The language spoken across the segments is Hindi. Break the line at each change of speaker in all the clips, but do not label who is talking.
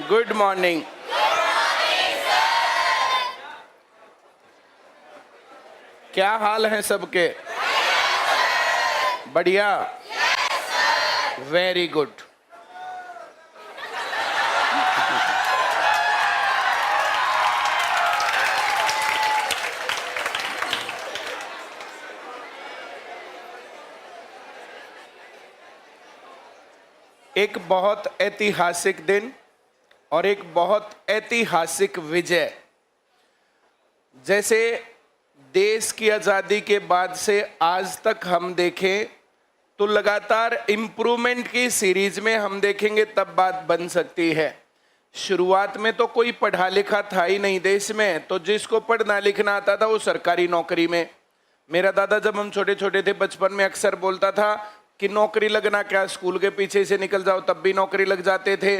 Good morning. क्या हाल है सबके? बढ़िया, वेरी गुड। एक बहुत ऐतिहासिक दिन और एक बहुत ऐतिहासिक विजय। जैसे देश की आजादी के बाद से आज तक हम देखें तो लगातार इम्प्रूवमेंट की सीरीज में हम देखेंगे तब बात बन सकती है। शुरुआत में तो कोई पढ़ा लिखा था ही नहीं देश में, तो जिसको पढ़ना लिखना आता था वो सरकारी नौकरी में। मेरा दादा जब हम छोटे छोटे थे बचपन में अक्सर बोलता था कि नौकरी लगना क्या, स्कूल के पीछे से निकल जाओ तब भी नौकरी लग जाते थे।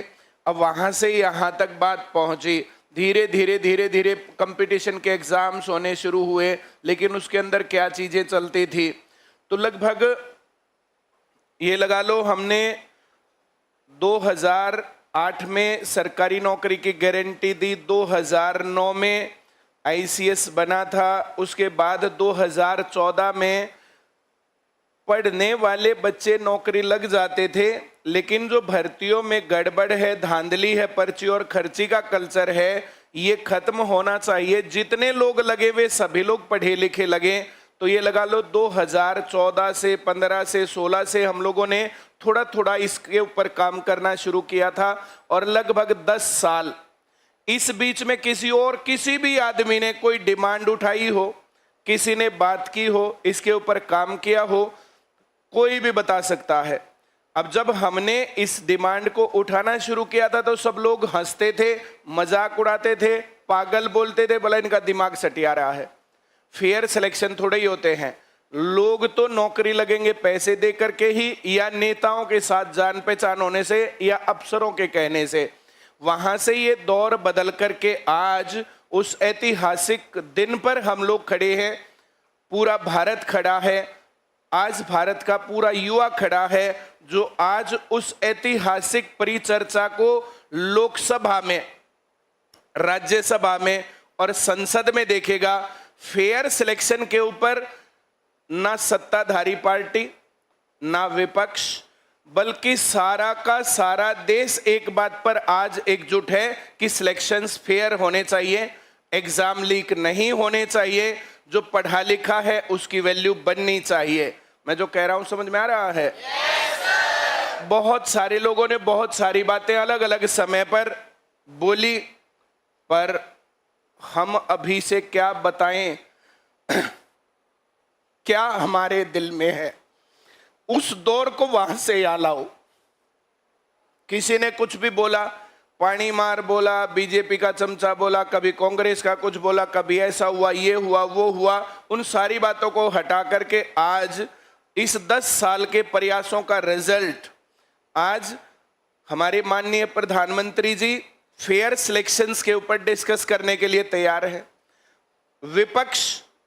अब वहां से यहाँ तक बात पहुंची। धीरे धीरे कंपटीशन के एग्जाम्स होने शुरू हुए, लेकिन उसके अंदर क्या चीजें चलती थी। तो लगभग ये लगा लो हमने 2008 में सरकारी नौकरी की गारंटी दी, 2009 में आईसीएस बना था, उसके बाद 2014 में पढ़ने वाले बच्चे नौकरी लग जाते थे। लेकिन जो भर्तियों में गड़बड़ है, धांधली है, पर्ची और खर्ची का कल्चर है, ये खत्म होना चाहिए। जितने लोग लगे वे सभी लोग पढ़े लिखे लगे। तो ये लगा लो 2014 से 15 से 16 से हम लोगों ने थोड़ा थोड़ा इसके ऊपर काम करना शुरू किया था और लगभग 10 साल इस बीच में किसी भी आदमी ने कोई डिमांड उठाई हो, किसी ने बात की हो, इसके ऊपर काम किया हो, कोई भी बता सकता है। अब जब हमने इस डिमांड को उठाना शुरू किया था तो सब लोग हंसते थे, मजाक उड़ाते थे, पागल बोलते थे, बोला इनका दिमाग सटिया रहा है। फेयर सिलेक्शन थोड़े ही होते हैं। लोग तो नौकरी लगेंगे पैसे दे करके ही, या नेताओं के साथ जान पहचान होने से, या अफसरों के कहने से। वहां से ये दौर बदल करके आज उस ऐतिहासिक दिन पर हम लोग खड़े हैं। पूरा भारत खड़ा है, आज भारत का पूरा युवा खड़ा है जो आज उस ऐतिहासिक परिचर्चा को लोकसभा में, राज्यसभा में और संसद में देखेगा। फेयर सिलेक्शन के ऊपर ना सत्ताधारी पार्टी ना विपक्ष, बल्कि सारा का सारा देश एक बात पर आज एकजुट है कि सिलेक्शंस फेयर होने चाहिए, एग्जाम लीक नहीं होने चाहिए, जो पढ़ा लिखा है उसकी वैल्यू बननी चाहिए। मैं जो कह रहा हूं समझ में आ रहा है? बहुत सारे लोगों ने बहुत सारी बातें अलग अलग समय पर बोली, पर हम अभी से क्या बताएं क्या हमारे दिल में है, उस दौर को वहां से यहाँ लाओ। किसी ने कुछ भी बोला, पानी मार बोला, बीजेपी का चमचा बोला, कभी कांग्रेस का कुछ बोला, कभी ऐसा हुआ, ये हुआ, वो हुआ, उन सारी बातों को हटा करके आज इस 10 साल के प्रयासों का रिजल्ट आज हमारे माननीय प्रधानमंत्री जी फेयर सिलेक्शंस के ऊपर डिस्कस करने के लिए तैयार है। विपक्ष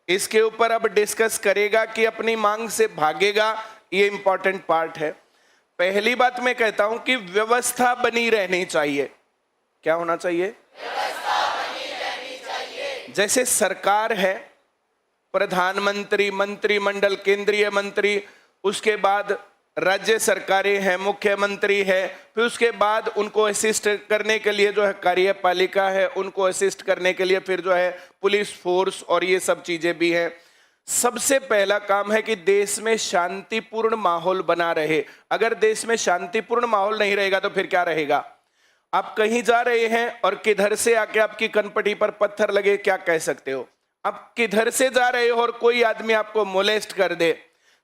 इसके ऊपर अब डिस्कस करेगा कि अपनी मांग से भागेगा, ये इंपॉर्टेंट पार्ट है। पहली बात मैं कहता हूं कि व्यवस्था बनी रहनी चाहिए। क्या होना चाहिए? व्यवस्था बनी रहनी चाहिए। जैसे सरकार है, प्रधानमंत्री, मंत्रिमंडल, केंद्रीय मंत्री, उसके बाद राज्य सरकारें हैं, मुख्यमंत्री है, फिर उसके बाद उनको असिस्ट करने के लिए जो है कार्यपालिका है, उनको असिस्ट करने के लिए फिर जो है पुलिस फोर्स और ये सब चीजें भी हैं। सबसे पहला काम है कि देश में शांतिपूर्ण माहौल बना रहे। अगर देश में शांतिपूर्ण माहौल नहीं रहेगा तो फिर क्या रहेगा? आप कहीं जा रहे हैं और किधर से आके आपकी कनपटी पर पत्थर लगे, क्या कह सकते हो? आप किधर से जा रहे हो और कोई आदमी आपको मोलेस्ट कर दे,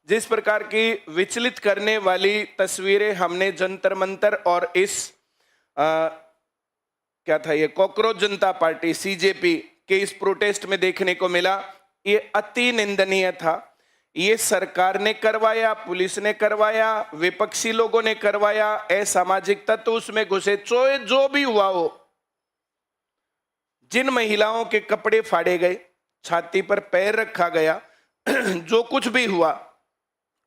जिस प्रकार की विचलित करने वाली तस्वीरें हमने जंतर मंतर और इस क्या था ये कॉकरोच जनता पार्टी सीजेपी के इस प्रोटेस्ट में देखने को मिला, ये अति निंदनीय था। ये सरकार ने करवाया, पुलिस ने करवाया, विपक्षी लोगों ने करवाया, असामाजिक तत्व उसमें घुसे, जो भी हुआ हो। जिन महिलाओं के कपड़े फाड़े गए, छाती पर पैर रखा गया, जो कुछ भी हुआ,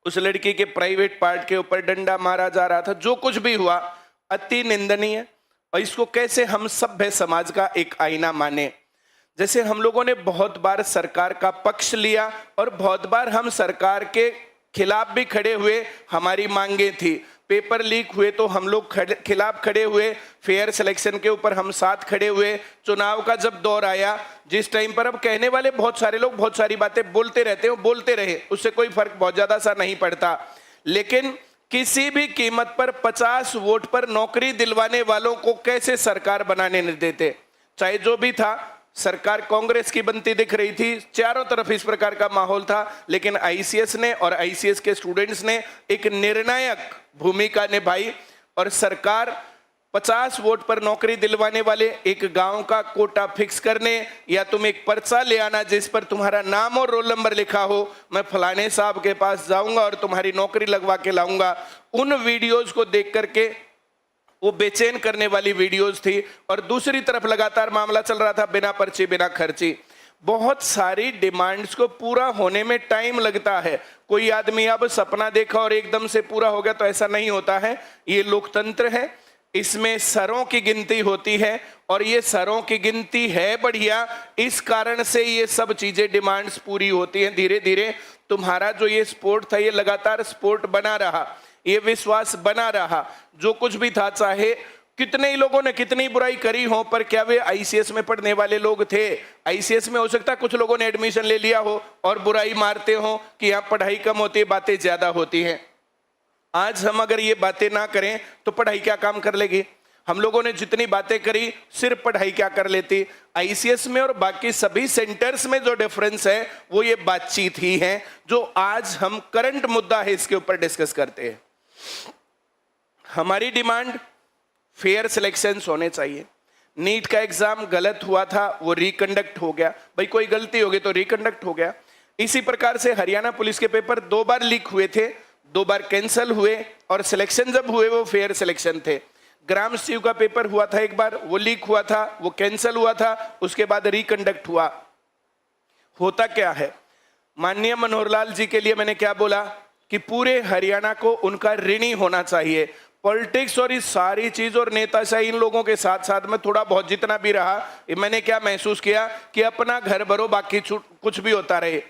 उस लड़की के प्राइवेट पार्ट के ऊपर डंडा मारा जा रहा था, जो कुछ भी हुआ अति निंदनीय। और इसको कैसे हम सभ्य समाज का एक आईना माने। जैसे हम लोगों ने बहुत बार सरकार का पक्ष लिया और बहुत बार हम सरकार के खिलाफ भी खड़े हुए, हमारी मांगे थी। पेपर लीक हुए तो हम लोग खिलाफ खड़े हुए, फेयर सिलेक्शन के ऊपर हम साथ खड़े हुए। चुनाव का जब दौर आया, जिस टाइम पर अब कहने वाले बहुत सारे लोग बहुत सारी बातें बोलते रहते हैं, बोलते रहे, उससे कोई फर्क बहुत ज्यादा सा नहीं पड़ता। लेकिन किसी भी कीमत पर 50 वोट पर नौकरी दिलवाने वालों को कैसे सरकार बनाने नहीं देते। चाहे जो भी था, सरकार कांग्रेस की बनती दिख रही थी, चारों तरफ इस प्रकार का माहौल था, लेकिन आईसीएस ने और आईसीएस के स्टूडेंट्स ने एक निर्णायक भूमिका निभाई और सरकार 50 वोट पर नौकरी दिलवाने वाले एक गांव का कोटा फिक्स करने, या तुम एक पर्चा ले आना जिस पर तुम्हारा नाम और रोल नंबर लिखा हो, मैं फलाने साहब के पास जाऊंगा और तुम्हारी नौकरी लगवा के लाऊंगा। उन वीडियोज को देख करके वो बेचैन करने वाली वीडियोस थी। और दूसरी तरफ लगातार मामला चल रहा था बिना पर्ची बिना खर्ची। बहुत सारी डिमांड्स को पूरा होने में टाइम लगता है। कोई आदमी अब सपना देखा और एकदम से पूरा हो गया तो ऐसा नहीं होता है। ये लोकतंत्र है, इसमें सरों की गिनती होती है और ये सरों की गिनती है बढ़िया, इस कारण से ये सब चीजें डिमांड्स पूरी होती हैं। धीरे धीरे तुम्हारा जो ये स्पोर्ट था ये लगातार स्पोर्ट बना रहा, ये विश्वास बना रहा। जो कुछ भी था, चाहे कितने ही लोगों ने कितनी बुराई करी हो, पर क्या वे आईसीएस में पढ़ने वाले लोग थे? आईसीएस में हो सकता है कुछ लोगों ने एडमिशन ले लिया हो और बुराई मारते हो कि यहाँ पढ़ाई कम होती है, बातें ज्यादा होती हैं। आज हम अगर ये बातें ना करें तो पढ़ाई क्या काम कर लेगी? हम लोगों ने जितनी बातें करी, सिर्फ पढ़ाई क्या कर लेती? आईसीएस में और बाकी सभी सेंटर्स में जो डिफरेंस है वो ये बातचीत ही है, जो आज हम करंट मुद्दा है इसके ऊपर डिस्कस करते हैं। हमारी डिमांड फेयर सिलेक्शंस होने चाहिए। नीट का एग्जाम गलत हुआ था, वो रिकंडक्ट हो गया। भाई कोई गलती होगी तो रिकंडक्ट हो गया। इसी प्रकार से हरियाणा पुलिस के पेपर 2 बार लीक हुए थे, 2 बार कैंसिल हुए और सिलेक्शन जब हुए वो फेयर सिलेक्शन थे। ग्राम सचिव का पेपर हुआ था एक बार, वो लीक हुआ था, वो कैंसिल हुआ था, उसके बाद रिकंडक्ट हुआ। होता क्या है, माननीय मनोहर लाल जी के लिए मैंने क्या बोला कि पूरे हरियाणा को उनका ऋणी होना चाहिए। पॉलिटिक्स और इस सारी चीज और नेताशाही इन लोगों के साथ साथ में थोड़ा बहुत जितना भी रहा, मैंने क्या महसूस किया कि अपना घर भरो बाकी कुछ भी होता रहे।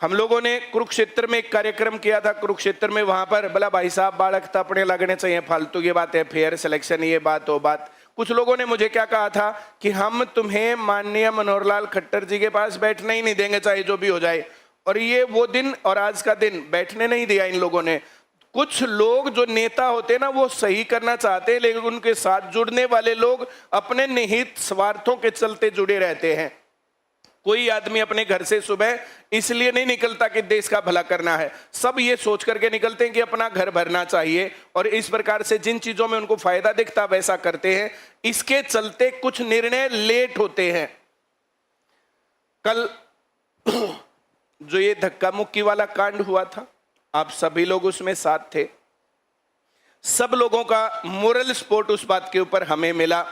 हम लोगों ने कुरुक्षेत्र में एक कार्यक्रम किया था, कुरुक्षेत्र में वहां पर बोला भाई साहब बालक तो अपने लगने चाहिए, फालतू की बात है, फेयर सिलेक्शन ये बात वो बात। कुछ लोगों ने मुझे क्या कहा था कि हम तुम्हें माननीय मनोहर लाल खट्टर जी के पास बैठने ही नहीं देंगे चाहे जो भी हो जाए। और ये वो दिन और आज का दिन बैठने नहीं दिया इन लोगों ने। कुछ लोग जो नेता होते हैं ना, वो सही करना चाहते हैं, लेकिन उनके साथ जुड़ने वाले लोग अपने निहित स्वार्थों के चलते जुड़े रहते हैं। कोई आदमी अपने घर से सुबह इसलिए नहीं निकलता कि देश का भला करना है, सब ये सोच करके निकलते हैं कि अपना घर भरना चाहिए, और इस प्रकार से जिन चीजों में उनको फायदा दिखता वैसा करते हैं। इसके चलते कुछ निर्णय लेट होते हैं। कल जो ये धक्का मुक्की वाला कांड हुआ था, आप सभी लोग उसमें साथ थे। सब लोगों का मोरल सपोर्ट उस बात के ऊपर हमें मिला।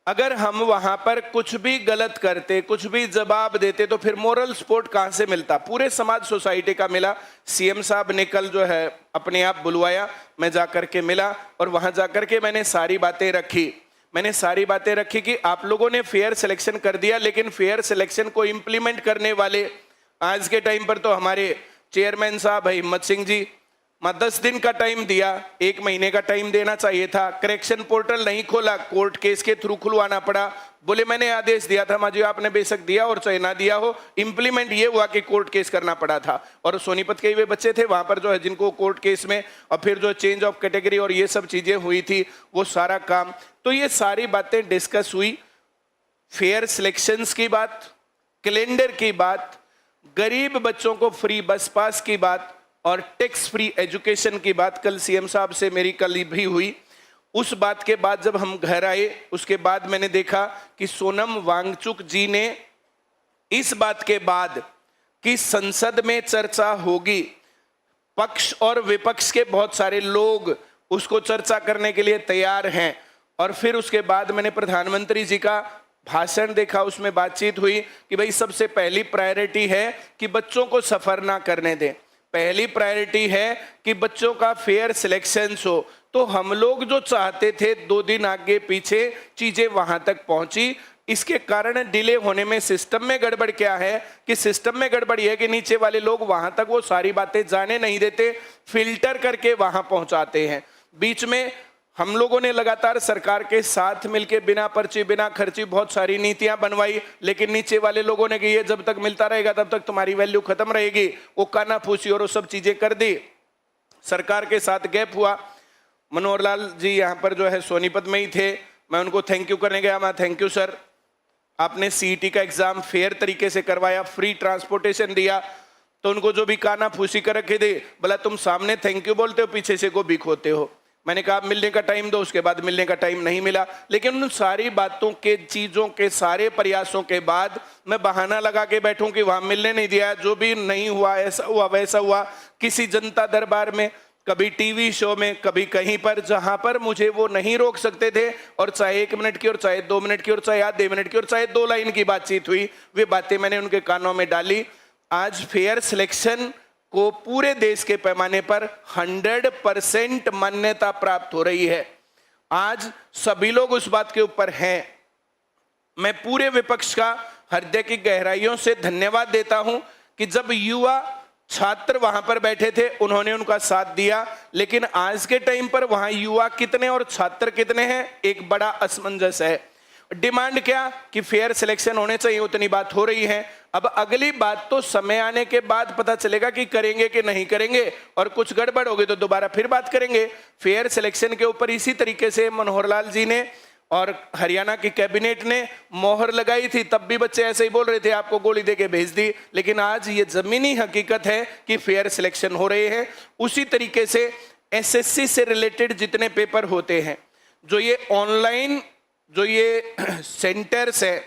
अगर हम वहां पर कुछ भी गलत करते, कुछ भी जवाब देते, तो फिर मोरल सपोर्ट कहां से मिलता? पूरे समाज सोसाइटी का मिला। सीएम साहब ने कल जो है अपने आप बुलवाया, मैं जाकर के मिला और वहां जाकर के मैंने सारी बातें रखी कि आप लोगों ने फेयर सिलेक्शन कर दिया, लेकिन फेयर सिलेक्शन को इंप्लीमेंट करने वाले आज के टाइम पर तो हमारे चेयरमैन साहब है हिम्मत सिंह जी। 10 दिन का टाइम दिया, 1 महीने का टाइम देना चाहिए था। करेक्शन पोर्टल नहीं खोला, कोर्ट केस के थ्रू खुलवाना पड़ा। बोले मैंने आदेश दिया था माजी, आपने बेशक दिया और चाहे ना दिया हो, इंप्लीमेंट ये हुआ कि कोर्ट केस करना पड़ा था। और सोनीपत के वे बच्चे थे वहां पर जो है जिनको कोर्ट केस में और फिर जो चेंज ऑफ कैटेगरी और ये सब चीजें हुई थी, वो सारा काम। तो ये सारी बातें डिस्कस हुई। फेयर सिलेक्शंस की बात, कैलेंडर की बात, गरीब बच्चों को फ्री बस पास की बात और टैक्स फ्री एजुकेशन की बात कल सीएम साहब से मेरी कल भी हुई। उस बात के बाद जब हम घर आए, उसके बाद मैंने देखा कि सोनम वांगचुक जी ने इस बात के बाद कि संसद में चर्चा होगी, पक्ष और विपक्ष के बहुत सारे लोग उसको चर्चा करने के लिए तैयार हैं। और फिर उसके बाद मैंने प्रधानमंत्री जी का भाषण देखा, उसमें बातचीत हुई कि भाई सबसे पहली प्रायोरिटी है कि बच्चों को सफर ना करने दें। पहली प्रायोरिटी है कि बच्चों का फेयर सिलेक्शन हो। तो हम लोग जो चाहते थे 2 दिन आगे पीछे चीजें वहां तक पहुंची। इसके कारण डिले होने में सिस्टम में गड़बड़ क्या है कि सिस्टम में गड़बड़ यह है कि नीचे वाले लोग वहां तक वो सारी बातें जाने नहीं देते, फिल्टर करके वहां पहुंचाते हैं। बीच में हम लोगों ने लगातार सरकार के साथ मिलके बिना पर्ची बिना खर्ची बहुत सारी नीतियां बनवाई, लेकिन नीचे वाले लोगों ने कि ये जब तक मिलता रहेगा तब तक तुम्हारी वैल्यू खत्म रहेगी, वो कानाफूसी और वो सब चीजें कर दी। सरकार के साथ गैप हुआ। मनोहर लाल जी यहाँ पर जो है सोनीपत में ही थे, मैं उनको थैंक यू करने गया। मैं थैंक यू सर, आपने सीईटी का एग्जाम फेयर तरीके से करवाया, फ्री ट्रांसपोर्टेशन दिया। तो उनको जो भी कानाफूसी कर रखे थे, बोला तुम सामने थैंक यू बोलते हो, पीछे से गोभी खोते हो। मैंने कहा मिलने का टाइम दो, उसके बाद मिलने का टाइम नहीं मिला। लेकिन उन सारी बातों के, चीजों के, सारे प्रयासों के बाद मैं बहाना लगा के बैठूं कि वहां मिलने नहीं दिया, जो भी नहीं हुआ, ऐसा हुआ वैसा हुआ, किसी जनता दरबार में, कभी टीवी शो में, कभी कहीं पर, जहां पर मुझे वो नहीं रोक सकते थे। और चाहे 1 मिनट की और चाहे 2 मिनट की और चाहे आधे मिनट की और चाहे 2 लाइन की बातचीत हुई, वे बातें मैंने उनके कानों में डाली। आज फेयर सिलेक्शन को पूरे देश के पैमाने पर 100% मान्यता प्राप्त हो रही है। आज सभी लोग उस बात के ऊपर हैं। मैं पूरे विपक्ष का हृदय की गहराइयों से धन्यवाद देता हूं कि जब युवा छात्र वहां पर बैठे थे उन्होंने उनका साथ दिया, लेकिन आज के टाइम पर वहां युवा कितने और छात्र कितने हैं, एक बड़ा असमंजस है। डिमांड क्या कि फेयर सिलेक्शन होने चाहिए, उतनी बात हो रही है। अब अगली बात तो समय आने के बाद पता चलेगा कि करेंगे कि नहीं करेंगे, और कुछ गड़बड़ होगी तो दोबारा फिर बात करेंगे। फेयर सिलेक्शन के ऊपर इसी तरीके से मनोहर लाल जी ने और हरियाणा की कैबिनेट ने मोहर लगाई थी, तब भी बच्चे ऐसे ही बोल रहे थे आपको गोली देके भेज दी। लेकिन आज ये जमीनी हकीकत है कि फेयर सिलेक्शन हो रहे हैं। उसी तरीके से एसएससी से रिलेटेड जितने पेपर होते हैं, जो ये ऑनलाइन, जो ये सेंटर्स है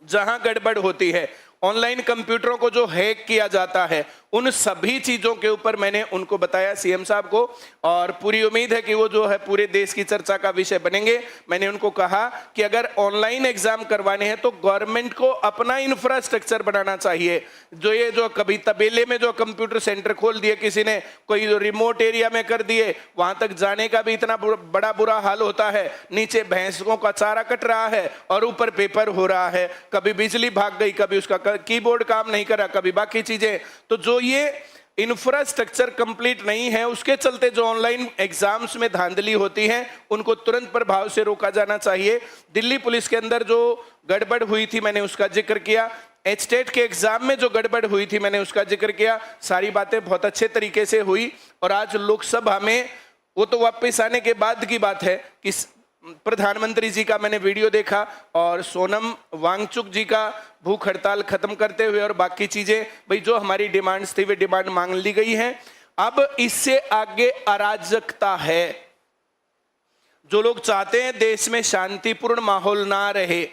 जहां गड़बड़ होती है, ऑनलाइन कंप्यूटरों को जो हैक किया जाता है, उन सभी चीजों के ऊपर मैंने उनको बताया सीएम साहब को, और पूरी उम्मीद है कि वो जो है पूरे देश की चर्चा का विषय बनेंगे। मैंने उनको कहा कि अगर ऑनलाइन एग्जाम करवाने हैं तो गवर्नमेंट को अपना इंफ्रास्ट्रक्चर बनाना चाहिए। जो ये जो कभी तबेले में जो कंप्यूटर सेंटर खोल दिए किसी ने, कोई जो रिमोट एरिया में कर दिए, वहां तक जाने का भी इतना बड़ा बुरा हाल होता है। नीचे भैंसों का चारा कट रहा है और ऊपर पेपर हो रहा है, कभी बिजली भाग गई, कभी उसका कीबोर्ड काम नहीं कर रहा, कभी बाकी चीजें। तो जो ये इंफ्रास्ट्रक्चर कंप्लीट नहीं है, उसके चलते जो ऑनलाइन एग्जाम्स में धांधली होती है, उनको तुरंत प्रभाव से रोका जाना चाहिए। दिल्ली पुलिस के अंदर जो गड़बड़ हुई थी मैंने उसका जिक्र किया, एचटेट के एग्जाम में जो गड़बड़ हुई थी मैंने उसका जिक्र किया। सारी बातें बहुत अच्छे तरीके से हुई, और आज लोकसभा में, वो तो वापस आने के बाद की बात है, कि प्रधानमंत्री जी का मैंने वीडियो देखा और सोनम वांगचुक जी का भूख हड़ताल खत्म करते हुए और बाकी चीजें, भाई जो हमारी डिमांड्स थी वे डिमांड मांग ली गई हैं। अब इससे आगे अराजकता है। जो लोग चाहते हैं देश में शांतिपूर्ण माहौल ना रहे,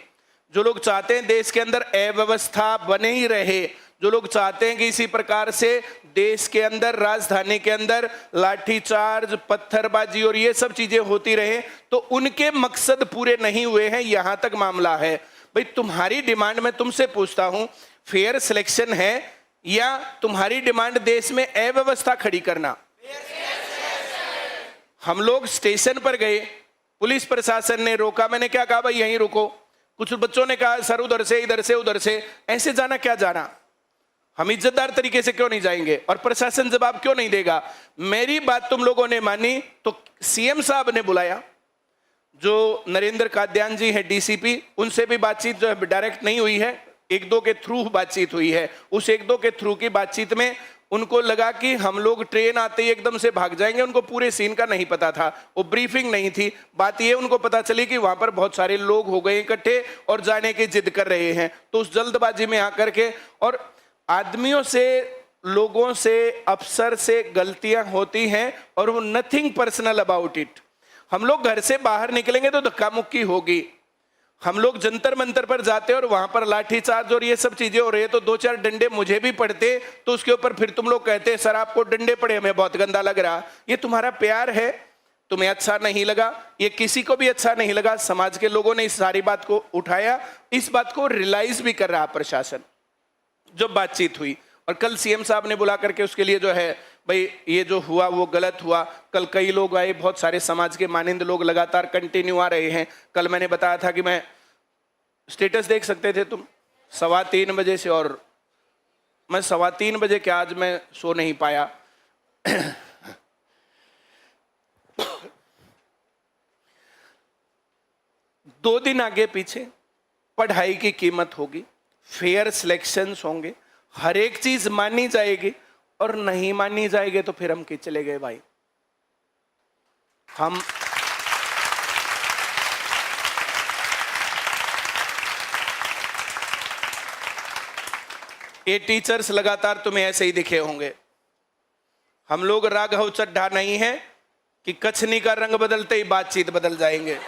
जो लोग चाहते हैं देश के अंदर अव्यवस्था बने ही रहे, जो लोग चाहते हैं कि इसी प्रकार से देश के अंदर, राजधानी के अंदर लाठीचार्ज, पत्थरबाजी और ये सब चीजें होती रहे, तो उनके मकसद पूरे नहीं हुए हैं, यहां तक मामला है। भाई तुम्हारी डिमांड, मैं तुमसे पूछता हूं, फेयर सिलेक्शन है या तुम्हारी डिमांड देश में अव्यवस्था खड़ी करना? हम लोग स्टेशन पर गए, पुलिस प्रशासन ने रोका, मैंने क्या कहा, भाई यहीं रुको। कुछ बच्चों ने कहा सर उधर से, इधर से, उधर से, ऐसे जाना क्या जाना, हम इज्जतदार तरीके से क्यों नहीं जाएंगे, और प्रशासन जवाब क्यों नहीं देगा? मेरी बात तुम लोगों ने मानी तो सीएम साहब ने बुलाया, जो नरेंद्र काद्यान जी हैं डीसीपी, उनसे भी बातचीत जो है डायरेक्ट नहीं हुई है, 1-2 के थ्रू बातचीत हुई है। उस 1-2 के थ्रू की बातचीत में उनको लगा कि हम लोग ट्रेन आते ही एकदम से भाग जाएंगे, उनको पूरे सीन का नहीं पता था, वो ब्रीफिंग नहीं थी। बात ये उनको पता चली कि वहां पर बहुत सारे लोग हो गए इकट्ठे और जाने की जिद कर रहे हैं, तो उस जल्दबाजी में आकर के, और आदमियों से, लोगों से, अफसर से गलतियां होती हैं और वो नथिंग पर्सनल अबाउट इट। हम लोग घर से बाहर निकलेंगे तो धक्का मुक्की होगी, हम लोग जंतर मंतर पर जाते और वहां पर लाठीचार्ज और ये सब चीजें हो रही है, तो 2-4 डंडे मुझे भी पड़ते, तो उसके ऊपर फिर तुम लोग कहते सर आपको डंडे पड़े, हमें बहुत गंदा लग रहा। ये तुम्हारा प्यार है, तुम्हें अच्छा नहीं लगा, ये किसी को भी अच्छा नहीं लगा। समाज के लोगों ने इस सारी बात को उठाया, इस बात को रियलाइज भी कर रहा प्रशासन। जो बातचीत हुई और कल सीएम साहब ने बुला करके उसके लिए जो है भाई ये जो हुआ वो गलत हुआ। कल कई लोग आए, बहुत सारे समाज के मानिंद लोग लगातार कंटिन्यू आ रहे हैं। कल मैंने बताया था कि मैं स्टेटस देख सकते थे तुम 3:15 बजे से, और मैं 3:15 बजे के आज मैं सो नहीं पाया। 2 दिन आगे पीछे पढ़ाई की कीमत होगी, फेयर सिलेक्शंस होंगे, हर एक चीज मानी जाएगी, और नहीं मानी जाएगी तो फिर हम कि चले गए भाई। हम ये टीचर्स लगातार तुम्हें ऐसे ही दिखे होंगे। हम लोग राघव चड्ढा नहीं है कि कछनी का रंग बदलते ही बातचीत बदल जाएंगे।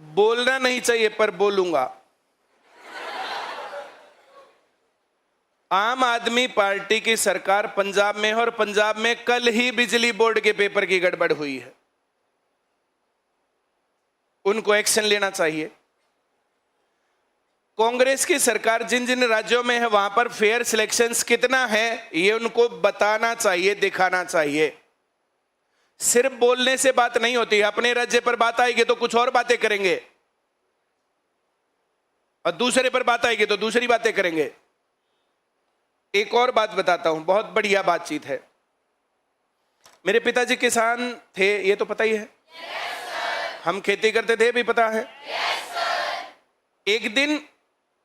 बोलना नहीं चाहिए पर बोलूंगा। आम आदमी पार्टी की सरकार पंजाब में है, और पंजाब में कल ही बिजली बोर्ड के पेपर की गड़बड़ हुई है। उनको एक्शन लेना चाहिए। कांग्रेस की सरकार जिन जिन राज्यों में है वहां पर फेयर सिलेक्शंस कितना है ये उनको बताना चाहिए, दिखाना चाहिए। सिर्फ बोलने से बात नहीं होती। अपने राज्य पर बात आएगी तो कुछ और बातें करेंगे, और दूसरे पर बात आएगी तो दूसरी बातें करेंगे। एक और बात बताता हूं, बहुत बढ़िया बातचीत है। मेरे पिताजी किसान थे, ये तो पता ही है। हम खेती करते थे, भी पता है। एक दिन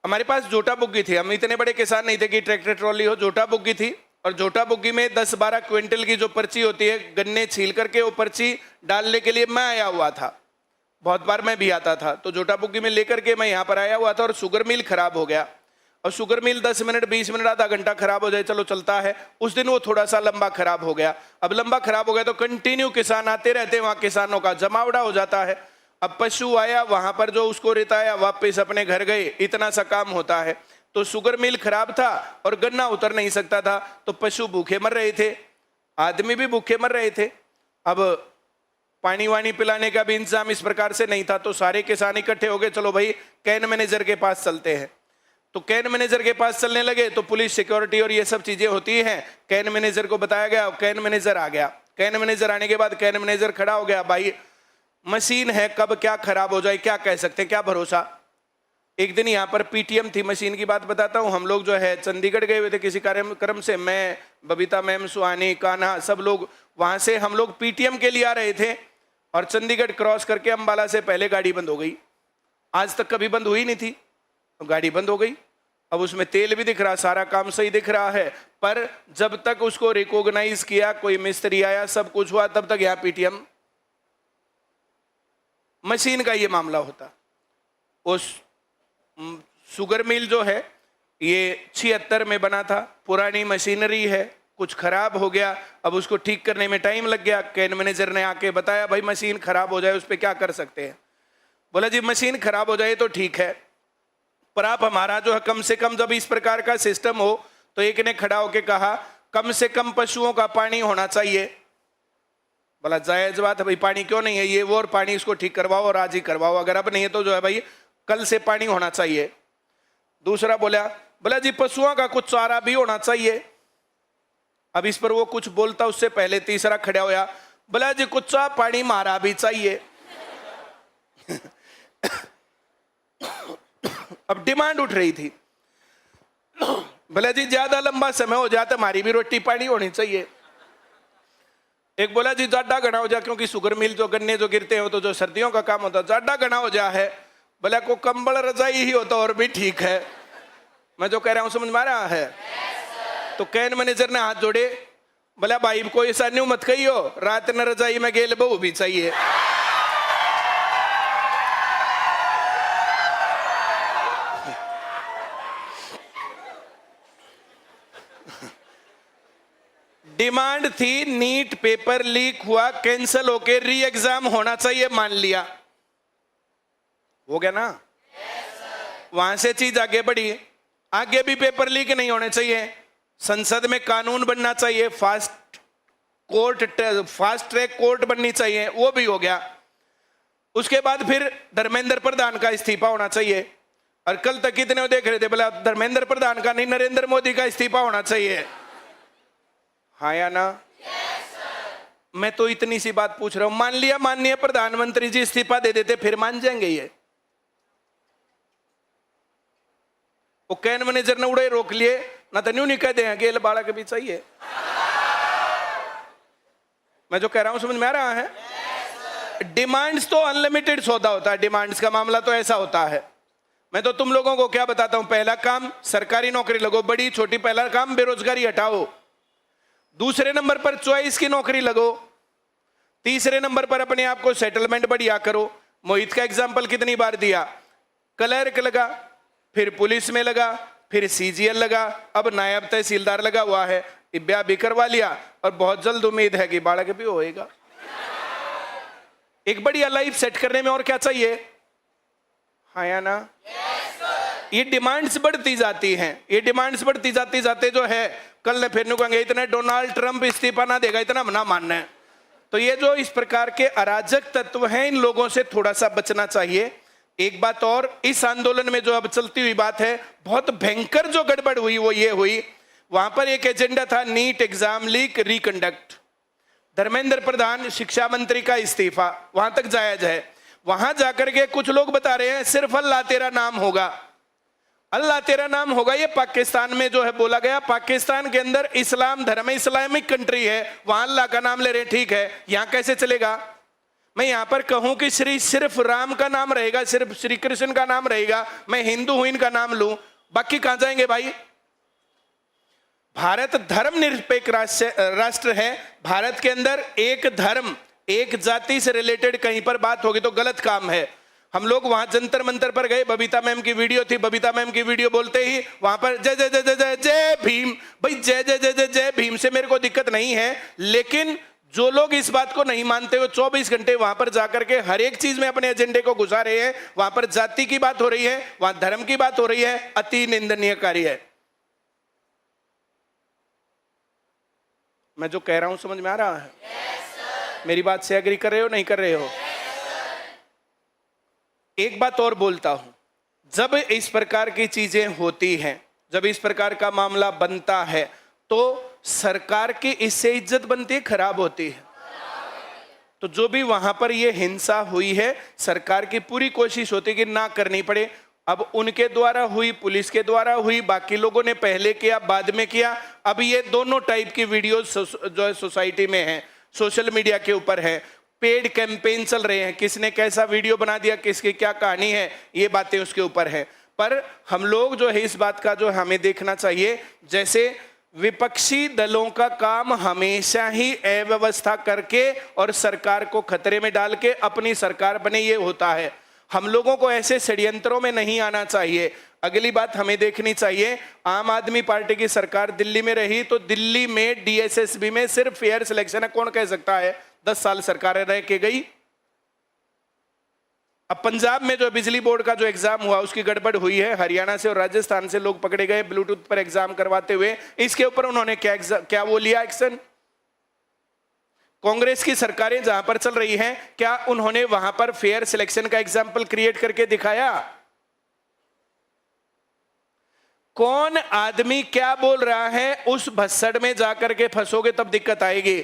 हमारे पास जोटा बुग्गी थी। हम इतने बड़े किसान नहीं थे कि ट्रैक्टर ट्रॉली हो, जोटा बुग्गी थी। और जोटा बुग्गी में 10-12 क्विंटल की जो पर्ची होती है, गन्ने छील करके वो पर्ची डालने के लिए मैं आया हुआ था। बहुत बार मैं भी आता था। तो जोटा बुग्गी में लेकर के मैं यहाँ पर आया हुआ था, और शुगर मिल खराब हो गया। और शुगर मिल 10 मिनट 20 मिनट आधा घंटा खराब हो जाए चलो चलता है। उस दिन वो थोड़ा सा लंबा खराब हो गया। अब लंबा खराब हो गया तो कंटिन्यू किसान आते रहते, वहां किसानों का जमावड़ा हो जाता है। अब पशु आया, वहां पर जो उसको रिताया, वापस अपने घर गए, इतना सा काम होता है। तो शुगर मिल खराब था और गन्ना उतर नहीं सकता था, तो पशु भूखे मर रहे थे, आदमी भी भूखे मर रहे थे। अब पानी वानी पिलाने का भी इंतजाम इस प्रकार से नहीं था। तो सारे किसान इकट्ठे हो गए, चलो भाई कैन मैनेजर के पास चलते हैं। तो कैन मैनेजर के पास चलने लगे तो पुलिस सिक्योरिटी और ये सब चीजें होती हैं। कैन मैनेजर को बताया गया, कैन मैनेजर आ गया। कैन मैनेजर आने के बाद कैन मैनेजर खड़ा हो गया, भाई मशीन है, कब क्या खराब हो जाए क्या कह सकते हैं, क्या भरोसा। एक दिन यहाँ पर पीटीएम थी, मशीन की बात बताता हूँ। हम लोग जो है चंडीगढ़ गए हुए थे किसी कार्यक्रम से, मैं, बबीता मैम, सुहानी, कान्हा, सब लोग। वहां से हम लोग पीटीएम के लिए आ रहे थे, और चंडीगढ़ क्रॉस करके अंबाला से पहले गाड़ी बंद हो गई। आज तक कभी बंद हुई नहीं थी, तो गाड़ी बंद हो गई। अब उसमें तेल भी दिख रहा, सारा काम सही दिख रहा है, पर जब तक उसको रिकॉग्नाइज किया, कोई मिस्त्री आया, सब कुछ हुआ, तब तक यहाँ पीटीएम मशीन का ये मामला होता। उस शुगर मिल जो है ये 76 में बना था, पुरानी मशीनरी है, कुछ खराब हो गया। अब उसको ठीक करने में टाइम लग गया। कैन मैनेजर ने आके बताया, भाई मशीन खराब हो जाए उस पर क्या कर सकते हैं। बोला जी मशीन खराब हो जाए तो ठीक है, पर आप हमारा जो है कम से कम, जब इस प्रकार का सिस्टम हो, तो एक ने खड़ा होके कहा कम से कम पशुओं का पानी होना चाहिए। बोला जायज बात है भाई, पानी क्यों नहीं है, ये वो, और पानी इसको ठीक करवाओ और आज ही करवाओ, अगर अब नहीं है तो जो है भाई कल से पानी होना चाहिए। दूसरा बोला जी पशुओं का कुछ चारा भी होना चाहिए। अब इस पर वो कुछ बोलता उससे पहले तीसरा खड़ा होया, बोला जी कुछ पानी मारा भी चाहिए। अब डिमांड उठ रही थी, बोला जी ज्यादा लंबा समय हो जाता, हमारी भी रोटी पानी होनी चाहिए। एक बोला जी जाडा घना हो जा, क्योंकि शुगर मिल जो गन्ने जो गिरते हो तो जो सर्दियों का काम होता, जाडा घना हो जा है। बोला को कंबल रजाई ही होता और भी ठीक है। मैं जो कह रहा हूं समझ में आ रहा है? तो कैन मैनेजर ने हाथ जोड़े, बोला भाई कोई ऐसा न्यू मत कहियो, रात न रजाई में गेल बहू भी चाहिए। डिमांड थी, नीट पेपर लीक हुआ, कैंसिल होके री एग्जाम होना चाहिए, मान लिया, हो गया ना। वहां से चीज आगे बढ़ी, आगे भी पेपर लीक नहीं होने चाहिए, संसद में कानून बनना चाहिए, fast court, fast track court बननी चाहिए, वो भी हो गया। उसके बाद फिर धर्मेंद्र प्रधान का इस्तीफा होना चाहिए। और कल तक कितने देख रहे थे, बोला धर्मेंद्र प्रधान का नहीं, नरेंद्र मोदी का इस्तीफा होना चाहिए। हाँ या ना? मैं तो इतनी सी बात पूछ रहा हूं, मान लिया माननीय प्रधानमंत्री जी इस्तीफा दे देते, फिर मान जाएंगे ये? वो कैन मैनेजर ने उड़े रोक लिए ना, तो न्यू नहीं कहते हैं कि बाड़ा के भी चाहिए। मैं जो कह रहा हूं समझ में आ रहा है? डिमांड्स तो अनलिमिटेड सौदा होता है, डिमांड्स का मामला तो ऐसा होता है। मैं तो तुम लोगों को क्या बताता हूं, पहला काम सरकारी नौकरी लगो, बड़ी छोटी, पहला काम बेरोजगारी हटाओ। दूसरे नंबर पर चॉइस की नौकरी लगो। तीसरे नंबर पर अपने आप को सेटलमेंट बढ़िया करो। मोहित का एग्जाम्पल कितनी बार दिया, क्लर्क लगा, फिर पुलिस में लगा, फिर सीजीएल लगा, अब नायब तहसीलदार लगा हुआ है, ब्याह भी करवा लिया और बहुत जल्द उम्मीद है कि बाड़ा के भी होएगा। एक बढ़िया लाइफ सेट करने में और क्या चाहिए? हाँ या ना? ये डिमांड्स बढ़ती जाती हैं, ये डिमांड्स बढ़ती जाती जाते जो है, कल ने फिर कहेंगे इतने डोनाल्ड ट्रंप इस्तीफा ना देगा, इतना ना मानना है। तो ये जो इस प्रकार के अराजक तत्व हैं, इन लोगों से थोड़ा सा बचना चाहिए। एक बात और, इस आंदोलन में जो अब चलती हुई बात है, बहुत भयंकर जो गड़बड़ हुई वो ये हुई, वहां पर एक एजेंडा था NEET exam leak reconduct, Dharmendra Pradhan शिक्षा मंत्री का इस्तीफा, वहां तक जायज है। वहां जाकर के कुछ लोग बता रहे हैं सिर्फ अल्लाह तेरा नाम होगा, अल्लाह तेरा नाम होगा। ये पाकिस्तान में जो है बोला गया, पाकिस्तान के अंदर इस्लाम धर्म इस्लामिक कंट्री है, वहां अल्लाह का नाम ले रहे, ठीक है, यहां कैसे चलेगा? मैं यहां पर कहूं कि सिर्फ राम का नाम रहेगा, सिर्फ श्री कृष्ण का नाम रहेगा, मैं हिंदू हूं इनका नाम लूं, बाकी कहां जाएंगे भाई? भारत धर्मनिरपेक्ष राष्ट्र है। भारत के अंदर एक धर्म एक जाति से रिलेटेड कहीं पर बात होगी तो गलत काम है। हम लोग वहां जंतर मंतर पर गए, बबीता मैम की वीडियो थी, बबीता मैम की वीडियो बोलते ही वहां पर जय जय जय जय जय जय भीम, भाई जय जय जय जय जय भीम से मेरे को दिक्कत नहीं है, लेकिन जो लोग इस बात को नहीं मानते वो 24 घंटे वहां पर जाकर के हर एक चीज में अपने एजेंडे को घुसा रहे हैं। वहां पर जाति की बात हो रही है, वहां धर्म की बात हो रही है, अति निंदनीय कार्य है। मैं जो कह रहा हूं समझ में आ रहा है? मेरी बात से एग्री कर रहे हो, नहीं कर रहे हो? एक बात और बोलता हूं, जब इस प्रकार की चीजें होती हैं, जब इस प्रकार का मामला बनता है, तो सरकार की इससे इज्जत बनती है, खराब होती है। तो जो भी वहां पर ये हिंसा हुई है, सरकार की पूरी कोशिश होती है कि ना करनी पड़े। अब उनके द्वारा हुई, पुलिस के द्वारा हुई, बाकी लोगों ने पहले किया बाद में किया। अब ये दोनों टाइप की वीडियोस जो है सोसाइटी में है, सोशल मीडिया के ऊपर है, पेड कैंपेन चल रहे हैं, किसने कैसा वीडियो बना दिया, किसकी क्या कहानी है, ये बातें उसके ऊपर है। पर हम लोग जो है इस बात का जो हमें देखना चाहिए, जैसे विपक्षी दलों का काम हमेशा ही अव्यवस्था करके और सरकार को खतरे में डाल के अपनी सरकार बने, ये होता है। हम लोगों को ऐसे षड्यंत्रों में नहीं आना चाहिए। अगली बात हमें देखनी चाहिए, आम आदमी पार्टी की सरकार दिल्ली में रही तो दिल्ली में डीएसएसबी में सिर्फ फेयर सिलेक्शन है, कौन कह सकता है? 10 साल सरकारें रह के गई। अब पंजाब में जो बिजली बोर्ड का जो एग्जाम हुआ उसकी गड़बड़ हुई है, हरियाणा से और राजस्थान से लोग पकड़े गए ब्लूटूथ पर एग्जाम करवाते हुए, इसके ऊपर उन्होंने क्या वो लिया एक्शन? कांग्रेस की सरकारें जहां पर चल रही हैं, क्या उन्होंने वहां पर फेयर सिलेक्शन का एग्जाम्पल क्रिएट करके दिखाया? कौन आदमी क्या बोल रहा है, उस भसड़ में जाकर के फंसोगे तब दिक्कत आएगी।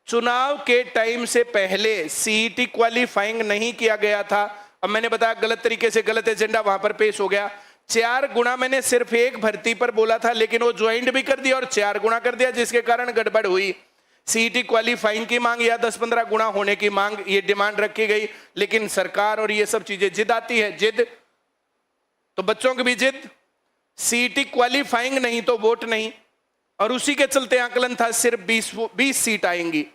चुनाव के टाइम से पहले सीईटी क्वालिफाइंग नहीं किया गया था। अब मैंने बताया गलत तरीके से गलत एजेंडा वहां पर पेश हो गया। 4 गुना मैंने सिर्फ एक भर्ती पर बोला था, लेकिन वो ज्वाइंट भी कर दिया और 4 गुना कर दिया, जिसके कारण गड़बड़ हुई। सीईटी क्वालिफाइंग की मांग या 10-15 गुना होने की मांग, ये डिमांड रखी गई, लेकिन सरकार और ये सब चीजें, जिद आती है, जिद तो बच्चों की भी जिद, सीईटी क्वालिफाइंग नहीं तो वोट नहीं, और उसी के चलते आकलन था सिर्फ 20 सीट आएंगी।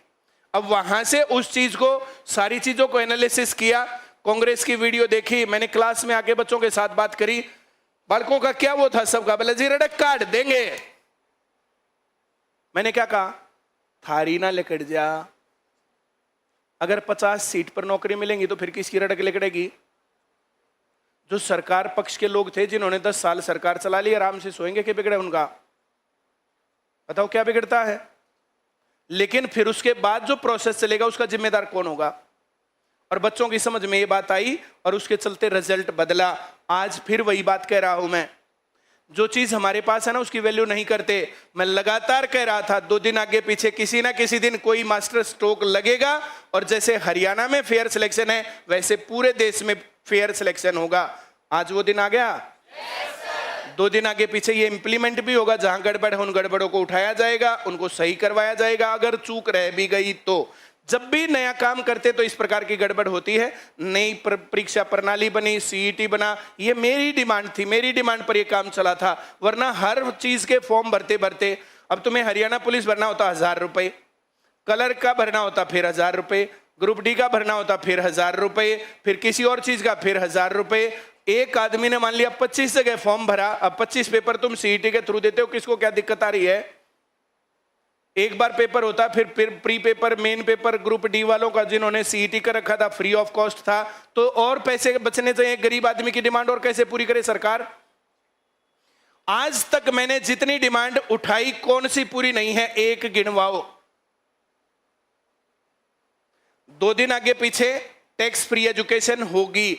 अब वहां से उस चीज को, सारी चीजों को एनालिसिस किया, कांग्रेस की वीडियो देखी, मैंने क्लास में आके बच्चों के साथ बात करी, बालकों का क्या वो था सबका, बोले जी रटक काट देंगे। मैंने क्या कहा, थारी ना लिकट जा, अगर 50 सीट पर नौकरी मिलेंगी तो फिर किसकी रटक लिकड़ेगी? जो सरकार पक्ष के लोग थे जिन्होंने 10 साल सरकार चला ली, आराम से सोएंगे कि बिगड़े उनका? बताओ क्या बिगड़ता है? लेकिन फिर उसके बाद जो प्रोसेस चलेगा उसका जिम्मेदार कौन होगा? और बच्चों की समझ में ये बात आई और उसके चलते रिजल्ट बदला। आज फिर वही बात कह रहा हूं मैं, जो चीज हमारे पास है ना उसकी वैल्यू नहीं करते। मैं लगातार कह रहा था 2 दिन आगे पीछे किसी ना किसी दिन कोई मास्टर स्ट्रोक लगेगा और जैसे हरियाणा में फेयर सिलेक्शन है वैसे पूरे देश में फेयर सिलेक्शन होगा। आज वो दिन आ गया। 2 दिन आगे पीछे ये इंप्लीमेंट भी होगा। जहां गड़बड़ है उन गड़बड़ों को उठाया जाएगा, उनको सही करवाया जाएगा। अगर चूक रह भी गई तो जब भी नया काम करते तो इस प्रकार की गड़बड़ होती है। नई परीक्षा प्रणाली बनी, सीईटी बना, ये मेरी डिमांड थी, मेरी डिमांड पर ये काम चला था। वरना हर चीज के फॉर्म भरते भरते अब तुम्हें हरियाणा पुलिस भरना होता 1000 रुपए, कलर का भरना होता फिर 1000 रुपए, ग्रुप डी का भरना होता फिर 1000 रुपए, फिर किसी और चीज का फिर 1000 रुपए। एक आदमी ने मान लिया 25 जगह फॉर्म भरा, अब 25 पेपर तुम सीईटी के थ्रू देते हो, किसको क्या दिक्कत आ रही है? एक बार पेपर होता, फिर pre paper, main paper group D वालों का जिन्होंने सीईटी का रखा था फ्री ऑफ कॉस्ट था, तो और पैसे बचने चाहिए। गरीब आदमी की डिमांड और कैसे पूरी करे सरकार? आज तक मैंने जितनी डिमांड उठाई कौन सी पूरी नहीं है, एक गिनवाओ। 2 दिन आगे पीछे टैक्स फ्री एजुकेशन होगी,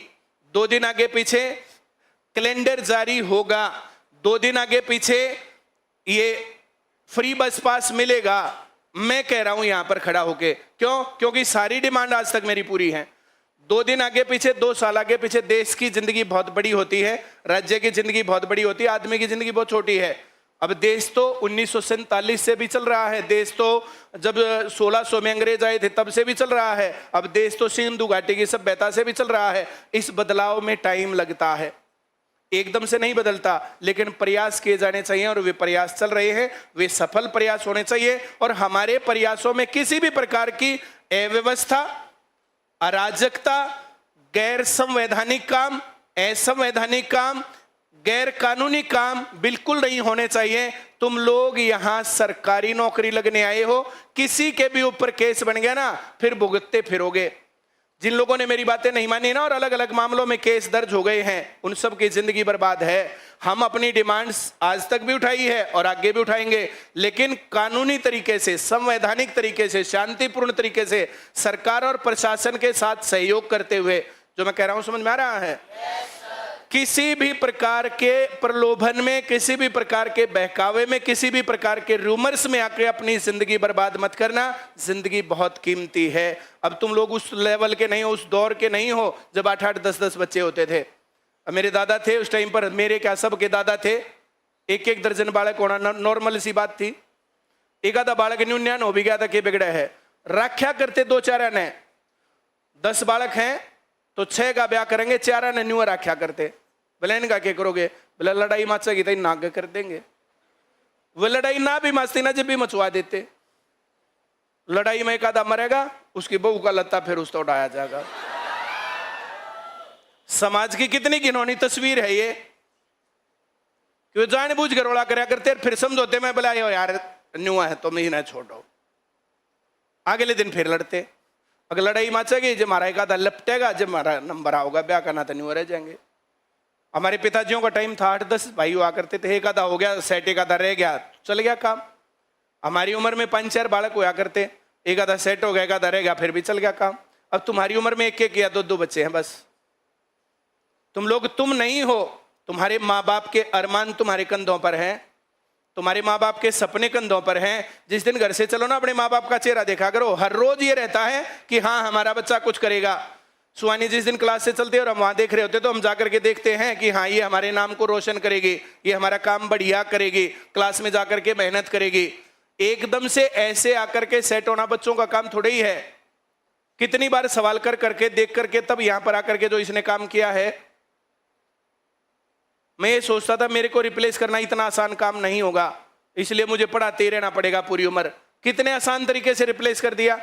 2 दिन आगे पीछे कैलेंडर जारी होगा, 2 दिन आगे पीछे ये फ्री बस पास मिलेगा। मैं कह रहा हूं यहां पर खड़ा होके, क्यों? क्योंकि सारी डिमांड आज तक मेरी पूरी है। 2 दिन आगे पीछे, 2 साल आगे पीछे, देश की जिंदगी बहुत बड़ी होती है, राज्य की जिंदगी बहुत बड़ी होती है, आदमी की जिंदगी बहुत छोटी है। अब देश तो 1947 से भी चल रहा है, देश तो जब 1600 में अंग्रेज आए थे तब से भी चल रहा है, अब देश तो सिंधु घाटी की सभ्यता से भी चल रहा है। इस बदलाव में टाइम लगता है, एकदम से नहीं बदलता, लेकिन प्रयास किए जाने चाहिए और वे प्रयास चल रहे हैं, वे सफल प्रयास होने चाहिए। और हमारे प्रयासों में किसी भी प्रकार की अव्यवस्था, अराजकता, गैर संवैधानिक काम, असंवैधानिक काम, गैर कानूनी काम बिल्कुल नहीं होने चाहिए। तुम लोग यहां सरकारी नौकरी लगने आए हो, किसी के भी ऊपर केस बन गया ना फिर भुगतते फिरोगे। जिन लोगों ने मेरी बातें नहीं मानी ना और अलग अलग मामलों में केस दर्ज हो गए हैं, उन सब की जिंदगी बर्बाद है। हम अपनी डिमांड्स आज तक भी उठाई है और आगे भी उठाएंगे, लेकिन कानूनी तरीके से, संवैधानिक तरीके से, शांतिपूर्ण तरीके से सरकार और प्रशासन के साथ सहयोग करते हुए। जो मैं कह रहा हूं समझ में आ रहा है? किसी भी प्रकार के प्रलोभन में, किसी भी प्रकार के बहकावे में, किसी भी प्रकार के रूमर्स में आके अपनी जिंदगी बर्बाद मत करना। जिंदगी बहुत कीमती है। अब तुम लोग उस लेवल के नहीं हो, उस दौर के नहीं हो जब 8-8, 10-10 बच्चे होते थे। अब मेरे दादा थे उस टाइम पर, मेरे क्या सबके दादा थे, 1-1 दर्जन बालक होना नॉर्मल सी बात थी। एक आधा बालक न्यून्यान हो भी गया था कि बिगड़ा है, रक्षा करते 2-4 ने। 10 बालक हैं तो 6 का ब्याह करेंगे, 4 ने न्यू रक्षा करते। बोले इनका क्या करोगे? बोले लड़ाई मचेगी तो नाग कर देंगे। वो लड़ाई ना भी मचती ना जब भी मचवा देते। लड़ाई में एक आधा मरेगा, उसकी बहू का लत्ता फिर उसको उड़ाया जाएगा। समाज की कितनी घिनौनी तस्वीर है ये, कि वो जानबूझ कर रोड़ा करया करते फिर समझौते में बोला यार न्यू है तो मैं छोड़ो, अगले दिन फिर लड़ते। अगर लड़ाई मचेगी, जब हमारा एक आधा लपटेगा, जब हमारा नंबर आओगा ब्याह करना तो न्यू रह जाएंगे। हमारे पिताजियों का टाइम था 8-10 भाई हुआ करते थे, एक आधा हो गया सेट, एक आधा रह गया, चल गया काम। हमारी उम्र में 5-4 बालक हुआ करते, एक आधा सेट हो गया, एक आधा रह गया, फिर भी चल गया काम। अब तुम्हारी उम्र में 1-1 या 2-2 बच्चे हैं बस। तुम लोग तुम नहीं हो, तुम्हारे माँ बाप के अरमान तुम्हारे कंधों पर हैं, तुम्हारे माँ बाप के सपने कंधों पर हैं। जिस दिन घर से चलो ना अपने माँ बाप का चेहरा देखा करो, हर रोज ये रहता है कि हाँ हमारा बच्चा कुछ करेगा। सुहानी जिस दिन क्लास से चलते और हम वहां देख रहे होते तो हम जाकर के देखते हैं कि हाँ ये हमारे नाम को रोशन करेगी, ये हमारा काम बढ़िया करेगी, क्लास में जाकर के मेहनत करेगी। एकदम से ऐसे आकर के सेट होना बच्चों का काम थोड़ा ही है। कितनी बार सवाल कर करके देख करके तब यहां पर आकर के जो इसने काम किया है। मैं ये सोचता था मेरे को रिप्लेस करना इतना आसान काम नहीं होगा, इसलिए मुझे पढ़ाते ही रहना पड़ेगा पूरी उम्र। कितने आसान तरीके से रिप्लेस कर दिया।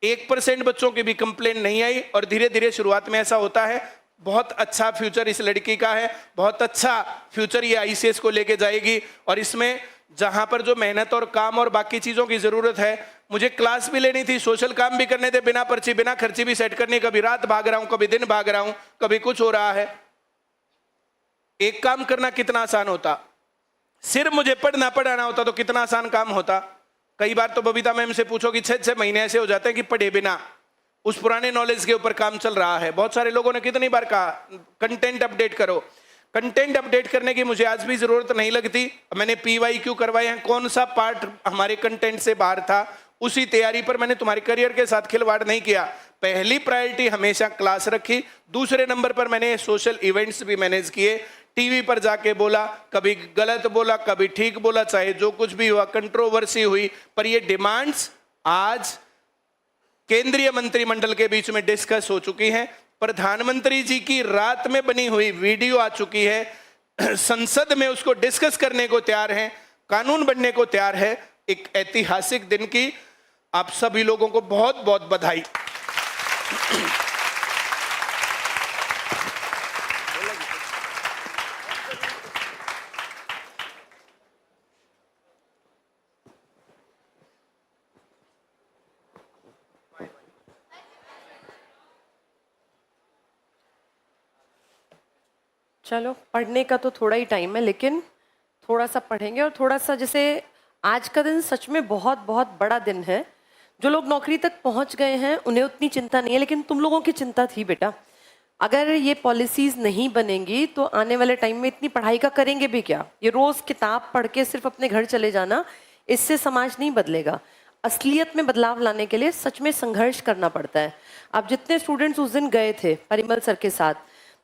1% बच्चों की भी कंप्लेंट नहीं आई और धीरे धीरे शुरुआत में ऐसा होता है। बहुत अच्छा फ्यूचर इस लड़की का है, बहुत अच्छा फ्यूचर ये ICS को लेके जाएगी। और इसमें जहां पर जो मेहनत और काम और बाकी चीजों की जरूरत है, मुझे क्लास भी लेनी थी, सोशल काम भी करने थे, बिना पर्ची बिना खर्ची भी सेट करनी। कभी रात भाग रहा हूं, कभी दिन भाग रहा हूं, कभी कुछ हो रहा है। एक काम करना कितना आसान होता, सिर्फ मुझे पढ़ना पढ़ाना होता तो कितना आसान काम होता। कई बार तो बबीता मैम से पूछो कि 6-6 महीने ऐसे हो जाते हैं कि पढ़े बिना उस पुराने नॉलेज के ऊपर काम चल रहा है। बहुत सारे लोगों ने कितनी बार कहा कंटेंट अपडेट करो। कंटेंट अपडेट करने की मुझे आज भी जरूरत नहीं लगती। मैंने PYQ करवाए हैं, कौन सा पार्ट हमारे कंटेंट से बाहर था उसी तैयारी पर मैंने तुम्हारे करियर के साथ खिलवाड़ नहीं किया। पहली प्रायोरिटी हमेशा क्लास रखी, दूसरे नंबर पर मैंने सोशल इवेंट्स भी मैनेज किए। टीवी पर जाके बोला, कभी गलत बोला कभी ठीक बोला, चाहे जो कुछ भी हुआ, कंट्रोवर्सी हुई, पर ये डिमांड्स आज केंद्रीय मंत्रिमंडल के बीच में डिस्कस हो चुकी हैं। प्रधानमंत्री जी की रात में बनी हुई वीडियो आ चुकी है, संसद में उसको डिस्कस करने को तैयार हैं, कानून बनने को तैयार है। एक ऐतिहासिक दिन की आप सभी लोगों को बहुत बहुत बधाई।
चलो, पढ़ने का तो थोड़ा ही टाइम है, लेकिन थोड़ा सा पढ़ेंगे और थोड़ा सा, जैसे आज का दिन सच में बहुत बहुत बड़ा दिन है। जो लोग नौकरी तक पहुंच गए हैं उन्हें उतनी चिंता नहीं है, लेकिन तुम लोगों की चिंता थी बेटा। अगर ये पॉलिसीज नहीं बनेंगी तो आने वाले टाइम में इतनी पढ़ाई का करेंगे भी क्या? ये रोज किताब पढ़ के सिर्फ अपने घर चले जाना, इससे समाज नहीं बदलेगा। असलियत में बदलाव लाने के लिए सच में संघर्ष करना पड़ता है। अब जितने स्टूडेंट्स उस दिन गए थे परिमल सर के साथ,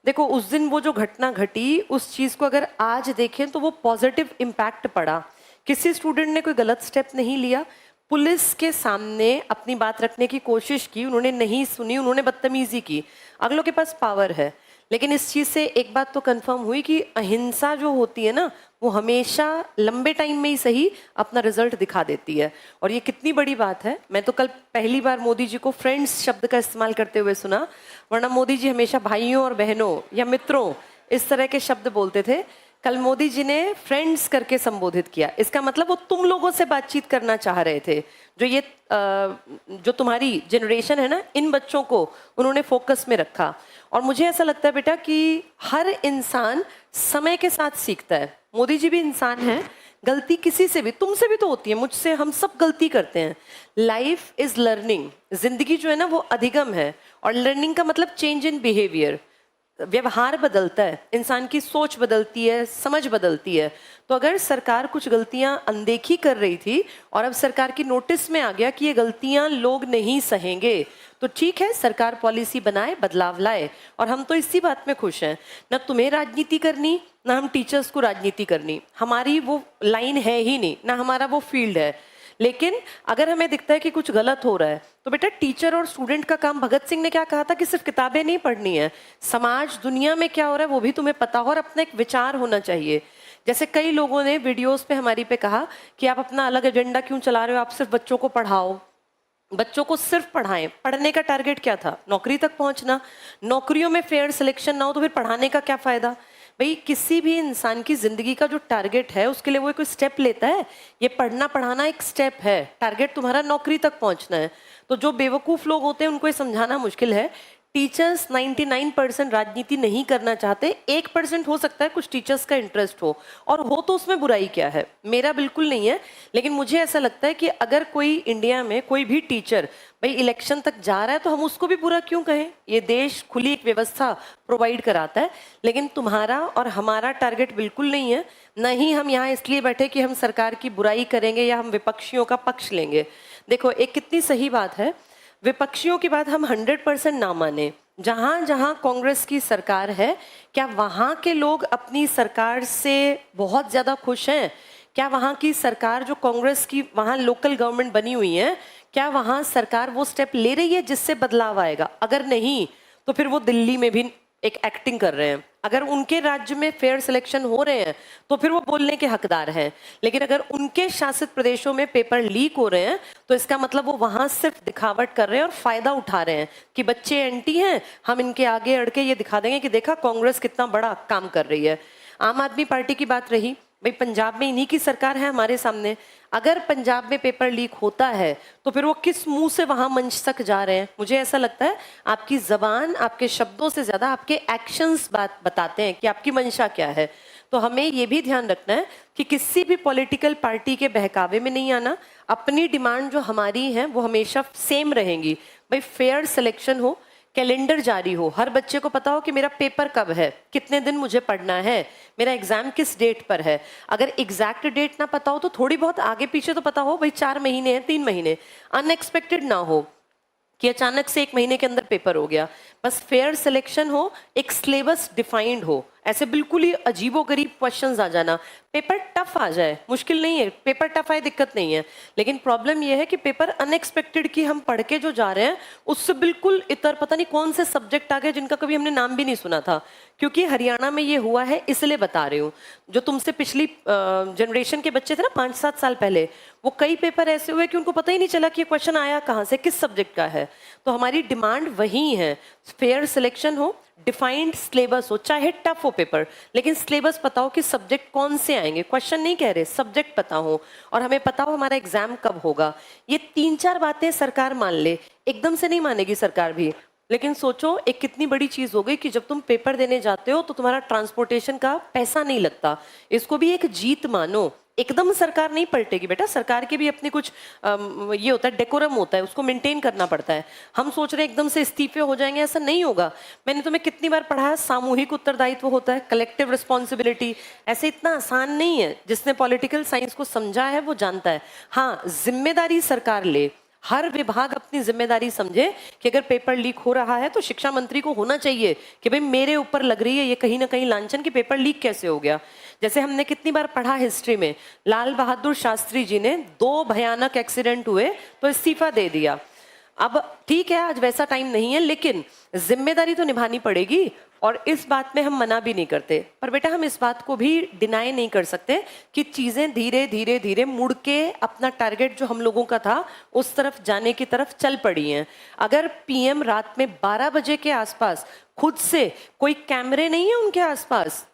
देखो उस दिन वो जो घटना घटी, उस चीज़ को अगर आज देखें तो वो पॉजिटिव इम्पैक्ट पड़ा। किसी स्टूडेंट ने कोई गलत स्टेप नहीं लिया, पुलिस के सामने अपनी बात रखने की कोशिश की, उन्होंने नहीं सुनी, उन्होंने बदतमीजी की। अगलों के पास पावर है, लेकिन इस चीज़ से एक बात तो कंफर्म हुई कि अहिंसा जो होती है ना, वो हमेशा लंबे टाइम में ही सही अपना रिजल्ट दिखा देती है। और ये कितनी बड़ी बात है। मैं तो कल पहली बार मोदी जी को फ्रेंड्स शब्द का इस्तेमाल करते हुए सुना, वरना मोदी जी हमेशा भाइयों और बहनों या मित्रों इस तरह के शब्द बोलते थे। कल मोदी जी ने फ्रेंड्स करके संबोधित किया। इसका मतलब वो तुम लोगों से बातचीत करना चाह रहे थे। जो तुम्हारी जनरेशन है ना, इन बच्चों को उन्होंने फोकस में रखा। और मुझे ऐसा लगता है बेटा कि हर इंसान समय के साथ सीखता है। मोदी जी भी इंसान हैं, गलती किसी से भी, तुमसे भी तो होती है, मुझसे, हम सब गलती करते हैं। लाइफ इज लर्निंग, जिंदगी जो है ना वो अधिगम है। और लर्निंग का मतलब चेंज इन बिहेवियर, व्यवहार बदलता है, इंसान की सोच बदलती है, समझ बदलती है। तो अगर सरकार कुछ गलतियां अनदेखी कर रही थी और अब सरकार की नोटिस में आ गया कि ये गलतियां लोग नहीं सहेंगे, तो ठीक है, सरकार पॉलिसी बनाए, बदलाव लाए। और हम तो इसी बात में खुश हैं। ना तुम्हें राजनीति करनी, ना हम टीचर्स को राजनीति करनी, हमारी वो लाइन है ही नहीं, ना हमारा वो फील्ड है। लेकिन अगर हमें दिखता है कि कुछ गलत हो रहा है, तो बेटा टीचर और स्टूडेंट का काम, भगत सिंह ने क्या कहा था कि सिर्फ किताबें नहीं पढ़नी है, समाज दुनिया में क्या हो रहा है वो भी तुम्हें पता हो और अपना एक विचार होना चाहिए। जैसे कई लोगों ने वीडियोस पे हमारी पे कहा कि आप अपना अलग एजेंडा क्यों चला रहे हो, आप सिर्फ बच्चों को पढ़ाओ, बच्चों को सिर्फ पढ़ाएं। पढ़ने का टारगेट क्या था? नौकरी तक पहुंचना। नौकरियों में फेयर सिलेक्शन ना हो तो फिर पढ़ाने का क्या फायदा? भाई किसी भी इंसान की जिंदगी का जो टारगेट है उसके लिए वो कोई स्टेप लेता है। ये पढ़ना पढ़ाना एक स्टेप है, टारगेट तुम्हारा नौकरी तक पहुंचना है। तो जो बेवकूफ लोग होते हैं उनको ये समझाना मुश्किल है। टीचर्स 99% राजनीति नहीं करना चाहते, 1% हो सकता है कुछ टीचर्स का इंटरेस्ट हो, और हो तो उसमें बुराई क्या है? मेरा बिल्कुल नहीं है। लेकिन मुझे ऐसा लगता है कि अगर कोई इंडिया में कोई भी टीचर भाई इलेक्शन तक जा रहा है तो हम उसको भी बुरा क्यों कहें? ये देश खुली एक व्यवस्था प्रोवाइड कराता है। लेकिन तुम्हारा और हमारा टारगेट बिल्कुल नहीं है। न ही हम यहाँ इसलिए बैठे कि हम सरकार की बुराई करेंगे या हम विपक्षियों का पक्ष लेंगे। देखो एक कितनी सही बात है, विपक्षियों की बात हम 100% ना माने। जहां जहां कांग्रेस की सरकार है, क्या वहां के लोग अपनी सरकार से बहुत ज्यादा खुश हैं? क्या वहां की सरकार, जो कांग्रेस की वहां लोकल गवर्नमेंट बनी हुई है, क्या वहां सरकार वो स्टेप ले रही है जिससे बदलाव आएगा? अगर नहीं तो फिर वो दिल्ली में भी एक एक्टिंग कर रहे हैं। अगर उनके राज्य में फेयर सिलेक्शन हो रहे हैं तो फिर वो बोलने के हकदार हैं। लेकिन अगर उनके शासित प्रदेशों में पेपर लीक हो रहे हैं तो इसका मतलब वो वहां सिर्फ दिखावट कर रहे हैं और फायदा उठा रहे हैं कि बच्चे एंटी हैं, हम इनके आगे अड़ के ये दिखा देंगे कि देखा कांग्रेस कितना बड़ा काम कर रही है। आम आदमी पार्टी की बात रही, भाई पंजाब में इन्हीं की सरकार है हमारे सामने। अगर पंजाब में पेपर लीक होता है तो फिर वो किस मुंह से वहां मंच तक जा रहे हैं? मुझे ऐसा लगता है आपकी जबान, आपके शब्दों से ज्यादा आपके एक्शंस बात बताते हैं कि आपकी मंशा क्या है। तो तो हमें ये भी ध्यान रखना है कि किसी भी पॉलिटिकल पार्टी के बहकावे में नहीं आना। अपनी डिमांड जो हमारी है वो हमेशा सेम रहेंगी। भाई फेयर सिलेक्शन हो, कैलेंडर जारी हो, हर बच्चे को पता हो कि मेरा पेपर कब है, कितने दिन मुझे पढ़ना है, मेरा एग्जाम किस डेट पर है। अगर एग्जैक्ट डेट ना पता हो तो थोड़ी बहुत आगे पीछे तो पता हो, भाई 4 महीने हैं, 3 महीने, अनएक्सपेक्टेड ना हो कि अचानक से 1 महीने के अंदर पेपर हो गया। बस फेयर सिलेक्शन हो, एक सिलेबस डिफाइंड हो, ऐसे बिल्कुल ही अजीबोगरीब क्वेश्चंस आ जाना, पेपर टफ आ जाए, मुश्किल नहीं है, पेपर टफ आए दिक्कत नहीं है, लेकिन प्रॉब्लम यह है कि पेपर अनएक्सपेक्टेड की हम पढ़ के जो जा रहे हैं उससे बिल्कुल इतर पता नहीं कौन से सब्जेक्ट आ गए जिनका कभी हमने नाम भी नहीं सुना था। क्योंकि हरियाणा में ये हुआ है इसलिए बता रही हूँ। जो तुमसे पिछली जनरेशन के बच्चे थे ना 5-7 साल पहले, वो कई पेपर ऐसे हुए कि उनको पता ही नहीं चला कि ये क्वेश्चन आया कहाँ से, किस सब्जेक्ट का है। तो हमारी डिमांड वही है, फेयर सिलेक्शन हो, डिफाइंड सिलेबस हो, चाहे टफ हो पेपर, लेकिन सिलेबस पता हो कि सब्जेक्ट कौन से आएंगे, क्वेश्चन नहीं कह रहे, सब्जेक्ट पता हो, और हमें पता हो हमारा एग्जाम कब होगा। ये 3-4 बातें सरकार मान ले, एकदम से नहीं मानेगी सरकार भी, लेकिन सोचो एक कितनी बड़ी चीज हो गई कि जब तुम पेपर देने जाते हो तो तुम्हारा ट्रांसपोर्टेशन का पैसा नहीं लगता। इसको भी एक जीत मानो। एकदम सरकार नहीं पलटेगी बेटा, सरकार के भी अपने कुछ ये होता है, डेकोरम होता है, उसको मेंटेन करना पड़ता है। हम सोच रहे हैं एकदम से इस्तीफे हो जाएंगे, ऐसा नहीं होगा। मैंने तुम्हें कितनी बार पढ़ा है, सामूहिक उत्तरदायित्व होता है, कलेक्टिव रिस्पॉन्सिबिलिटी। ऐसे इतना आसान नहीं है, जिसने पॉलिटिकल साइंस को समझा है वो जानता है। हाँ, जिम्मेदारी सरकार ले, हर विभाग अपनी जिम्मेदारी समझे कि अगर पेपर लीक हो रहा है तो शिक्षा मंत्री को होना चाहिए कि भाई मेरे ऊपर लग रही है ये कहीं ना कहीं लांछन कि पेपर लीक कैसे हो गया। जैसे हमने कितनी बार पढ़ा हिस्ट्री में, लाल बहादुर शास्त्री जी ने 2 भयानक एक्सीडेंट हुए तो इस्तीफा दे दिया। अब ठीक है, आज वैसा टाइम नहीं है, लेकिन जिम्मेदारी तो निभानी पड़ेगी, और इस बात में हम मना भी नहीं करते। पर बेटा हम इस बात को भी डिनाई नहीं कर सकते कि चीजें धीरे धीरे धीरे मुड़ के अपना टारगेट जो हम लोगों का था उस तरफ जाने की तरफ चल पड़ी हैं। अगर पीएम रात में 12 बजे के आसपास खुद से, कोई कैमरे नहीं है उनके आसपास,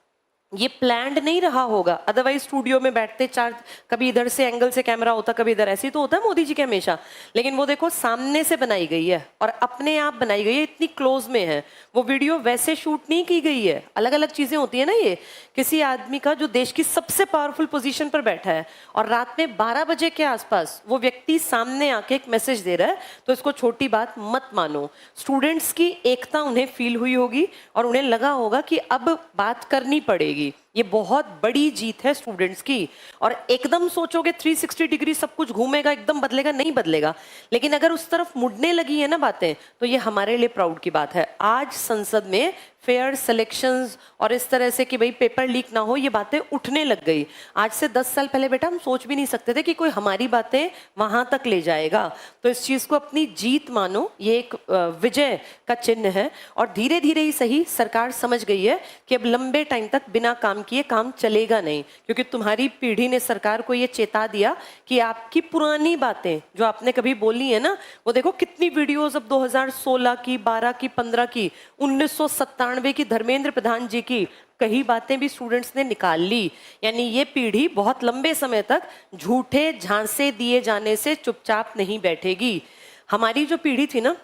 ये प्लान्ड नहीं रहा होगा, अदरवाइज स्टूडियो में बैठते 4, कभी इधर से एंगल से कैमरा होता, कभी इधर, ऐसे ही तो होता है मोदी जी के हमेशा। लेकिन वो देखो सामने से बनाई गई है और अपने आप बनाई गई है, इतनी क्लोज में है। वो वीडियो वैसे शूट नहीं की गई है, अलग अलग चीजें होती है ना। ये किसी आदमी का जो देश की सबसे पावरफुल पोजीशन पर बैठा है और रात में 12 बजे के आसपास वो व्यक्ति सामने आके एक मैसेज दे रहा है, तो इसको छोटी बात मत मानो। स्टूडेंट्स की एकता उन्हें फील हुई होगी और उन्हें लगा होगा कि अब बात करनी पड़ेगी। ये बहुत बड़ी जीत है स्टूडेंट्स की। और एकदम सोचोगे 360 डिग्री सब कुछ घूमेगा, एकदम बदलेगा, नहीं बदलेगा। लेकिन अगर उस तरफ मुड़ने लगी है ना बातें, तो ये हमारे लिए प्राउड की बात है। आज संसद में फेयर सिलेक्शंस और इस तरह से कि भाई पेपर लीक ना हो, ये बातें उठने लग गई। आज से 10 साल पहले बेटा हम सोच भी नहीं सकते थे कि कोई हमारी बातें वहां तक ले जाएगा। तो इस चीज को अपनी जीत मानो, ये एक विजय का चिन्ह है। और धीरे धीरे ही सही सरकार समझ गई है कि अब लंबे टाइम तक बिना काम किए काम चलेगा नहीं, क्योंकि तुम्हारी पीढ़ी ने सरकार को ये चेता दिया कि आपकी पुरानी बातें जो आपने कभी बोली है ना, वो देखो कितनी वीडियोस अब 2016 की, 12 की, 15 की, 1997 की धर्मेंद्र प्रधान जी की कई बातें भी स्टूडेंट्स ने निकाल ली। यानी ये पीढ़ी बहुत लंबे समय तक झूठे झांसे दिए जाने से चुपचाप नहीं बैठेगी। हमारी जो पीढ़ी थी ना,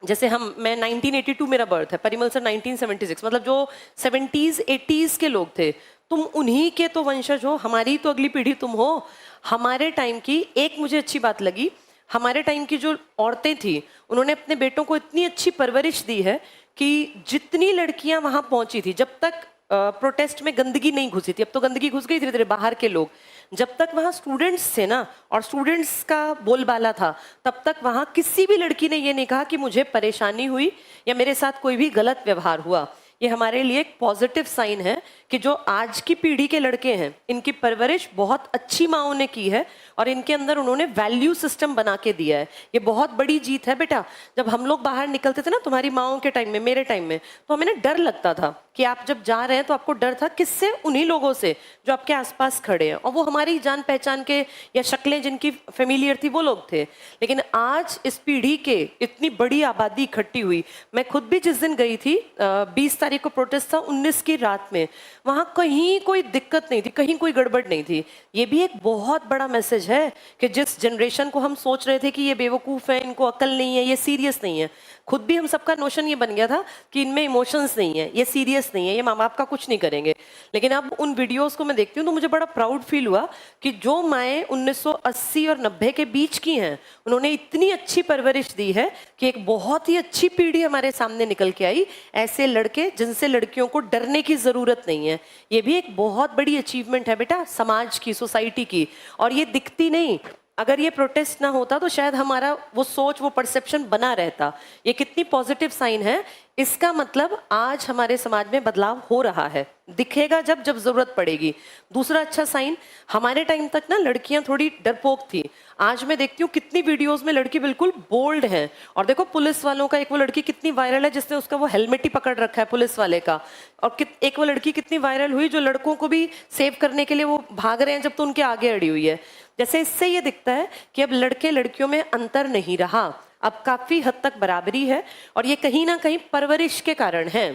जैसे मैं 1982 मेरा बर्थ है, परिमल सर 1976, मतलब जो 70s 80s के लोग थे, तुम उन्हीं के तो वंशज हो, हमारी तो अगली पीढ़ी तुम हो। हमारे टाइम की एक मुझे अच्छी बात लगी, हमारे टाइम की जो औरतें थी उन्होंने अपने बेटों को इतनी अच्छी परवरिश दी है कि जितनी लड़कियां वहां पहुंची थी, जब तक प्रोटेस्ट में गंदगी नहीं घुसी थी, अब तो गंदगी घुस गई धीरे धीरे, बाहर के लोग, जब तक वहां स्टूडेंट्स थे ना और स्टूडेंट्स का बोलबाला था, तब तक वहां किसी भी लड़की ने ये नहीं कहा कि मुझे परेशानी हुई या मेरे साथ कोई भी गलत व्यवहार हुआ। ये हमारे लिए एक पॉजिटिव साइन है कि जो आज की पीढ़ी के लड़के हैं, इनकी परवरिश बहुत अच्छी माँओं ने की है और इनके अंदर उन्होंने वैल्यू सिस्टम बना के दिया है। ये बहुत बड़ी जीत है बेटा। जब हम लोग बाहर निकलते थे ना, तुम्हारी माँओं के टाइम में, मेरे टाइम में, तो हमें ना डर लगता था कि आप जब जा रहे हैं तो आपको डर था किससे, उन्हीं लोगों से जो आपके आसपास खड़े हैं, और वो हमारी जान पहचान के या शक्लें जिनकी फेमिलियर थी वो लोग थे। लेकिन आज इस पीढ़ी के इतनी बड़ी आबादी इकट्ठी हुई, मैं खुद भी जिस दिन गई थी 20 तारीख को प्रोटेस्ट था, 19 की रात में, वहां कहीं कोई दिक्कत नहीं थी, कहीं कोई गड़बड़ नहीं थी। ये भी एक बहुत बड़ा मैसेज है कि जिस जनरेशन को हम सोच रहे थे कि ये बेवकूफ़ है, इनको अकल नहीं है, ये सीरियस नहीं है, खुद भी हम सबका नोशन ये बन गया था कि इनमें इमोशंस नहीं है, ये सीरियस नहीं है, ये माँ बाप का कुछ नहीं करेंगे। लेकिन अब उन वीडियोस को मैं देखती हूँ तो मुझे बड़ा प्राउड फील हुआ कि जो माएँ 1980 और 90 के बीच की हैं, उन्होंने इतनी अच्छी परवरिश दी है कि एक बहुत ही अच्छी पीढ़ी हमारे सामने निकल के आई, ऐसे लड़के जिनसे लड़कियों को डरने की ज़रूरत नहीं है। ये भी एक बहुत बड़ी अचीवमेंट है बेटा, समाज की, सोसाइटी की, और ये दिखती नहीं। अगर ये प्रोटेस्ट ना होता तो शायद हमारा वो सोच, वो परसेप्शन बना रहता। ये कितनी पॉजिटिव साइन है, इसका मतलब आज हमारे समाज में बदलाव हो रहा है, दिखेगा जब जब जरूरत पड़ेगी। दूसरा अच्छा साइन, हमारे टाइम तक ना लड़कियां थोड़ी डरपोक थी, आज मैं देखती हूँ कितनी वीडियोस में लड़की बिल्कुल बोल्ड है। और देखो पुलिस वालों का, एक वो लड़की कितनी वायरल है जिसने उसका वो हेलमेट ही पकड़ रखा है पुलिस वाले का, और एक वो लड़की कितनी वायरल हुई जो लड़कों को भी सेव करने के लिए वो भाग रहे हैं जब तो उनके आगे अड़ी हुई है। जैसे इससे ये दिखता है कि अब लड़के लड़कियों में अंतर नहीं रहा, अब काफी हद तक बराबरी है, और ये कहीं ना कहीं परवरिश के कारण है।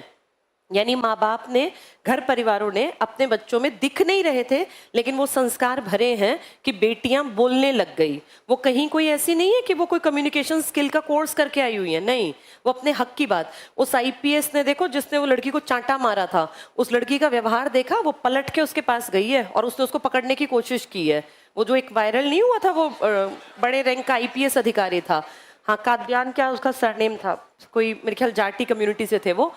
यानी माँ बाप ने, घर परिवारों ने अपने बच्चों में, दिख नहीं रहे थे लेकिन वो संस्कार भरे हैं कि बेटियां बोलने लग गई। वो कहीं कोई ऐसी नहीं है कि वो कोई कम्युनिकेशन स्किल का कोर्स करके आई हुई है, नहीं, वो अपने हक की बात। उस आईपीएस ने देखो जिसने वो लड़की को चांटा मारा था, उस लड़की का व्यवहार देखा, वो पलट के उसके पास गई है और उसने उसको पकड़ने की कोशिश की है। वो जो एक वायरल नहीं हुआ था, वो बड़े रैंक का आईपीएस अधिकारी था, हाँ काद्यान क्या उसका सरनेम था, कोई मेरे ख्याल जाटी कम्युनिटी से थे वो।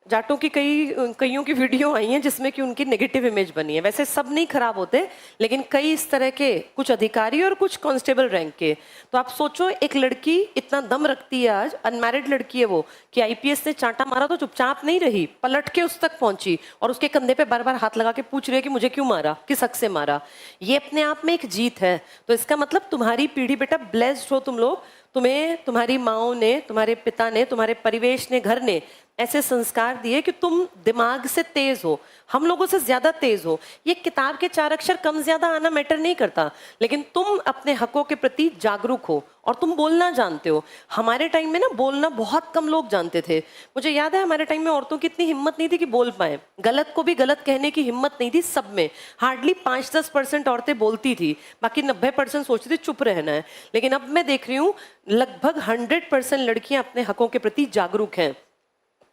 जाटों की कईयों की वीडियो आई हैं जिसमें कि उनकी नेगेटिव इमेज बनी है। वैसे सब नहीं खराब होते, लेकिन कई इस तरह के, कुछ अधिकारी और कुछ कांस्टेबल रैंक के। तो आप सोचो, एक लड़की इतना दम रखती है, आज अनमैरिड लड़की है वो, कि आईपीएस ने चांटा मारा तो चुपचाप नहीं रही, पलट के उस तक पहुंची और उसके कंधे पे बार बार हाथ लगा के पूछ रही है कि मुझे क्यों मारा, किस हक से मारा। ये अपने आप में एक जीत है। तो इसका मतलब तुम्हारी पीढ़ी बेटा ब्लेस्ड हो तुम लोग, तुम्हें तुम्हारी माओ ने, तुम्हारे पिता ने, तुम्हारे परिवेश ने, घर ने ऐसे संस्कार दिए कि तुम दिमाग से तेज हो, हम लोगों से ज्यादा तेज हो। ये किताब के 4 अक्षर कम ज्यादा आना मैटर नहीं करता, लेकिन तुम अपने हकों के प्रति जागरूक हो और तुम बोलना जानते हो। हमारे टाइम में ना बोलना बहुत कम लोग जानते थे। मुझे याद है हमारे टाइम में औरतों की इतनी हिम्मत नहीं थी कि बोल पाए, गलत को भी गलत कहने की हिम्मत नहीं थी सब में। हार्डली 5-10% औरतें बोलती थी, बाकी 90% सोचती थी चुप रहना है। लेकिन अब मैं देख रही हूँ लगभग 100% लड़कियां अपने हकों के प्रति जागरूक हैं।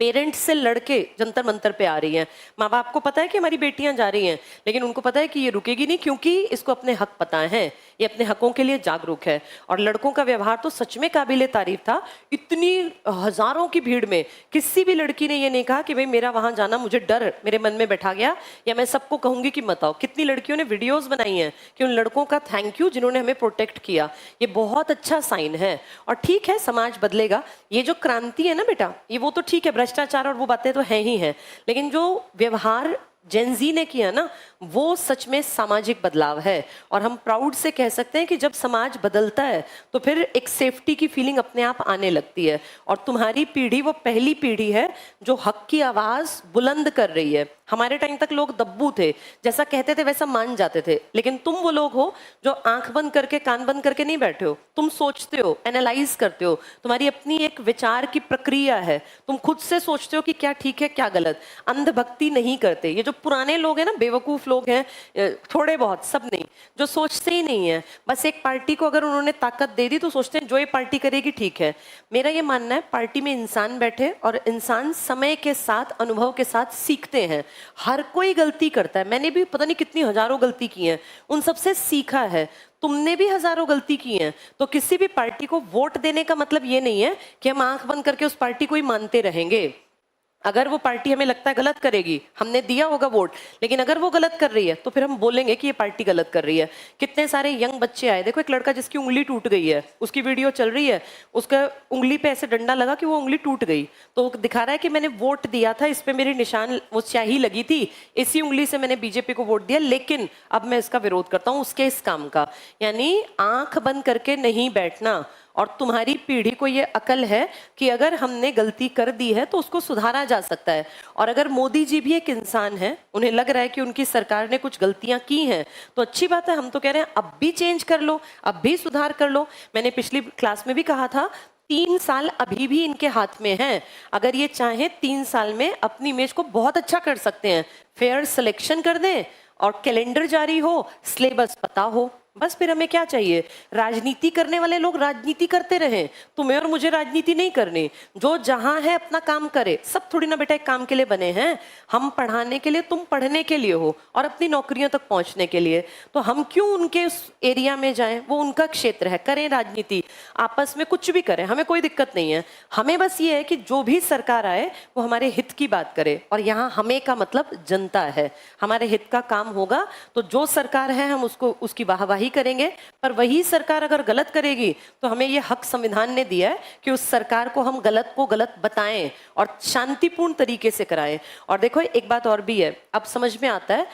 पेरेंट्स से लड़के जंतर मंतर पे आ रही हैं। माँ बाप को पता है कि हमारी बेटियां जा रही हैं, लेकिन उनको पता है कि ये रुकेगी नहीं, क्योंकि इसको अपने हक पता है, ये अपने हकों के लिए जागरूक है। और लड़कों का व्यवहार तो सच में काबिले तारीफ था। इतनी हजारों की भीड़ में किसी भी लड़की ने ये नहीं कहा कि भाई मेरा वहां जाना, मुझे डर मेरे मन में बैठा गया, या मैं सबको कहूंगी कि मत आओ। कितनी लड़कियों ने वीडियोस बनाई हैं कि उन लड़कों का थैंक यू जिन्होंने हमें प्रोटेक्ट किया। ये बहुत अच्छा साइन है। और ठीक है, समाज बदलेगा। ये जो क्रांति है ना बेटा, ये वो तो ठीक है, भ्रष्टाचार और वो बातें तो है ही हैं, लेकिन जो व्यवहार जेनजी ने किया ना, वो सच में सामाजिक बदलाव है। और हम प्राउड से कह सकते हैं कि जब समाज बदलता है तो फिर एक सेफ्टी की फीलिंग अपने आप आने लगती है। और तुम्हारी पीढ़ी वो पहली पीढ़ी है जो हक की आवाज बुलंद कर रही है। हमारे टाइम तक लोग दब्बू थे, जैसा कहते थे वैसा मान जाते थे, लेकिन तुम वो लोग हो जो आंख बंद करके, कान बंद करके नहीं बैठे हो। तुम सोचते हो, एनालाइज करते हो, तुम्हारी अपनी एक विचार की प्रक्रिया है, तुम खुद से सोचते हो कि क्या ठीक है क्या गलत। अंधभक्ति नहीं करते। ये जो पुराने लोग हैं ना, बेवकूफ लोग हैं, थोड़े बहुत, सब नहीं, जो सोचते ही नहीं है, बस एक पार्टी को अगर उन्होंने ताकत दे दी तो सोचते हैं जो ये पार्टी करेगी ठीक है। मेरा ये मानना है पार्टी में इंसान बैठे और इंसान समय के साथ, अनुभव के साथ सीखते हैं। हर कोई गलती करता है, मैंने भी पता नहीं कितनी हजारों गलती की हैं, उन सबसे सीखा है। तुमने भी हजारों गलती की हैं। तो किसी भी पार्टी को वोट देने का मतलब ये नहीं है कि हम आंख बंद करके उस पार्टी को ही मानते रहेंगे। अगर वो पार्टी हमें लगता है गलत करेगी, हमने दिया होगा वोट, लेकिन अगर वो गलत कर रही है तो फिर हम बोलेंगे कि ये पार्टी गलत कर रही है। कितने सारे यंग बच्चे आए, देखो एक लड़का जिसकी उंगली टूट गई है, उसकी वीडियो चल रही है, उसका उंगली पे ऐसे डंडा लगा कि वो उंगली टूट गई, तो वो दिखा रहा है कि मैंने वोट दिया था, इस पे मेरी निशान, वो स्याही लगी थी, इसी उंगली से मैंने बीजेपी को वोट दिया, लेकिन अब मैं इसका विरोध करता हूँ उसके इस काम का। यानी आंख बंद करके नहीं बैठना। और तुम्हारी पीढ़ी को ये अकल है कि अगर हमने गलती कर दी है तो उसको सुधारा जा सकता है। और अगर मोदी जी भी एक इंसान है, उन्हें लग रहा है कि उनकी सरकार ने कुछ गलतियां की हैं, तो अच्छी बात है, हम तो कह रहे हैं अब भी चेंज कर लो, अब भी सुधार कर लो। मैंने पिछली क्लास में भी कहा था 3 साल अभी भी इनके हाथ में हैं। अगर ये चाहें 3 साल में अपनी इमेज को बहुत अच्छा कर सकते हैं। फेयर सिलेक्शन कर दें और कैलेंडर जारी हो, सिलेबस पता हो, बस फिर हमें क्या चाहिए? राजनीति करने वाले लोग राजनीति करते रहें, तुम्हें और मुझे राजनीति नहीं करनी। जो जहां है अपना काम करे। सब थोड़ी ना बेटा एक काम के लिए बने हैं, हम पढ़ाने के लिए, तुम पढ़ने के लिए हो और अपनी नौकरियों तक पहुंचने के लिए। तो हम क्यों उनके उस एरिया में जाएं? वो उनका क्षेत्र है, करें राजनीति, आपस में कुछ भी करें, हमें कोई दिक्कत नहीं है। हमें बस ये है कि जो भी सरकार आए वो हमारे हित की बात करे, और यहाँ हमें का मतलब जनता है, हमारे हित का काम होगा। तो जो सरकार है हम उसको उसकी वाहवाही करेंगे, पर वही सरकार अगर गलत करेगी तो हमें ये हक संविधान ने दिया है कि उस सरकार को हम गलत को गलत बताएं और शांतिपूर्ण तरीके से कराएं। और देखो एक बात और भी है, अब समझ में आता है,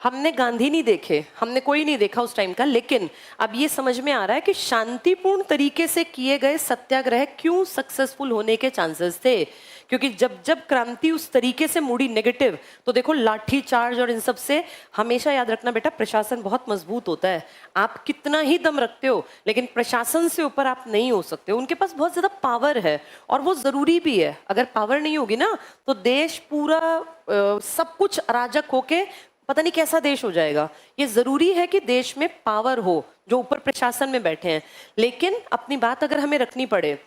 हमने गांधी नहीं देखे, हमने कोई नहीं देखा उस टाइम का, लेकिन अब ये समझ में आ रहा है कि शांतिपूर्ण तरीके से किए गए सत्याग्रह क्यों सक्सेसफुल होने के चांसेस थे। क्योंकि जब जब क्रांति उस तरीके से मुड़ी नेगेटिव, तो देखो लाठी चार्ज और इन सब से, हमेशा याद रखना बेटा प्रशासन बहुत मजबूत होता है। आप कितना ही दम रखते हो लेकिन प्रशासन से ऊपर आप नहीं हो सकते। उनके पास बहुत ज्यादा पावर है और वो जरूरी भी है। अगर पावर नहीं होगी ना तो देश पूरा सब कुछ अराजक होके पता नहीं कैसा देश हो जाएगा। ये जरूरी है कि देश में पावर हो जो ऊपर प्रशासन में बैठे हैं। लेकिन अपनी बात अगर हमें रखनी पड़े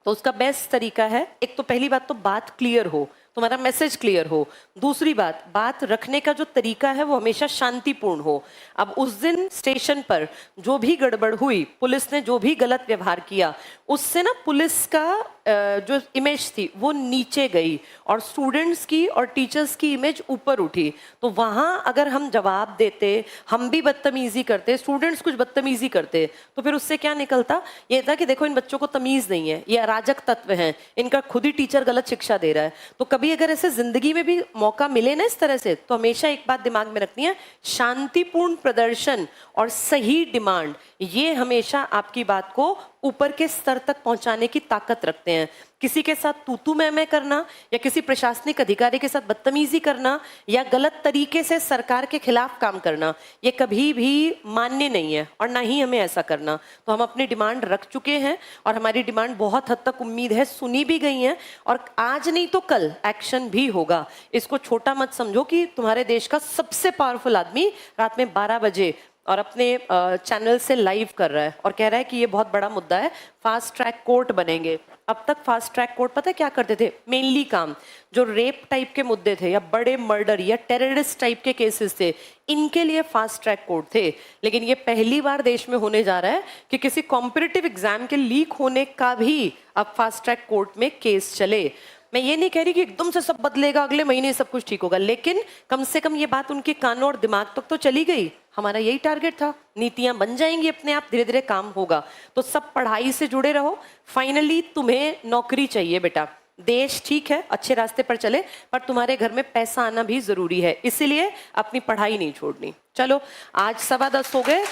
तो उसका बेस्ट तरीका है, एक तो पहली बात तो बात क्लियर हो, तुम्हारा मैसेज क्लियर हो। दूसरी बात रखने का जो तरीका है वो हमेशा शांतिपूर्ण हो। अब उस दिन स्टेशन पर जो भी गड़बड़ हुई, पुलिस ने जो भी गलत व्यवहार किया, उससे ना पुलिस का जो इमेज थी वो नीचे गई और स्टूडेंट्स की और टीचर्स की इमेज ऊपर उठी। तो वहां अगर हम जवाब देते, हम भी बदतमीजी करते, स्टूडेंट्स कुछ बदतमीजी करते, तो फिर उससे क्या निकलता? ये था कि देखो इन बच्चों को तमीज नहीं है, ये अराजक तत्व हैं, इनका खुद ही टीचर गलत शिक्षा दे रहा है। तो कभी अगर ऐसे जिंदगी में भी मौका मिले ना इस तरह से, तो हमेशा एक बात दिमाग में रखनी है, शांतिपूर्ण प्रदर्शन और सही डिमांड, ये हमेशा आपकी बात को ऊपर के स्तर तक पहुंचाने की ताकत रखते हैं। किसी के साथ तू मैं करना या किसी प्रशासनिक अधिकारी के साथ बदतमीजी करना या गलत तरीके से सरकार के खिलाफ काम करना, ये कभी भी मान्य नहीं है और ना ही हमें ऐसा करना। तो हम अपनी डिमांड रख चुके हैं और हमारी डिमांड बहुत हद तक उम्मीद है सुनी भी गई है, और आज नहीं तो कल एक्शन भी होगा। इसको छोटा मत समझो कि तुम्हारे देश का सबसे पावरफुल आदमी रात में 12 बजे और अपने चैनल से लाइव कर रहा है और कह रहा है कि ये बहुत बड़ा मुद्दा है, फास्ट ट्रैक कोर्ट बनेंगे। अब तक फास्ट ट्रैक कोर्ट पता है क्या करते थे? मेनली काम जो रेप टाइप के मुद्दे थे या बड़े मर्डर या टेररिस्ट टाइप के केसेस थे, इनके लिए फास्ट ट्रैक कोर्ट थे। लेकिन ये पहली बार देश में होने जा रहा है कि किसी कॉम्पिटिटिव एग्जाम के लीक होने का भी अब फास्ट ट्रैक कोर्ट में केस चले। मैं ये नहीं कह रही कि एकदम से सब बदलेगा, अगले महीने सब कुछ ठीक होगा, लेकिन कम से कम ये बात उनके कानों और दिमाग तक तो चली गई। हमारा यही टारगेट था, नीतियां बन जाएंगी अपने आप, धीरे धीरे काम होगा। तो सब पढ़ाई से जुड़े रहो। फाइनली तुम्हें नौकरी चाहिए बेटा, देश ठीक है अच्छे रास्ते पर चले, पर तुम्हारे घर में पैसा आना भी जरूरी है, इसीलिए अपनी पढ़ाई नहीं छोड़नी। चलो आज 10:15 हो गए,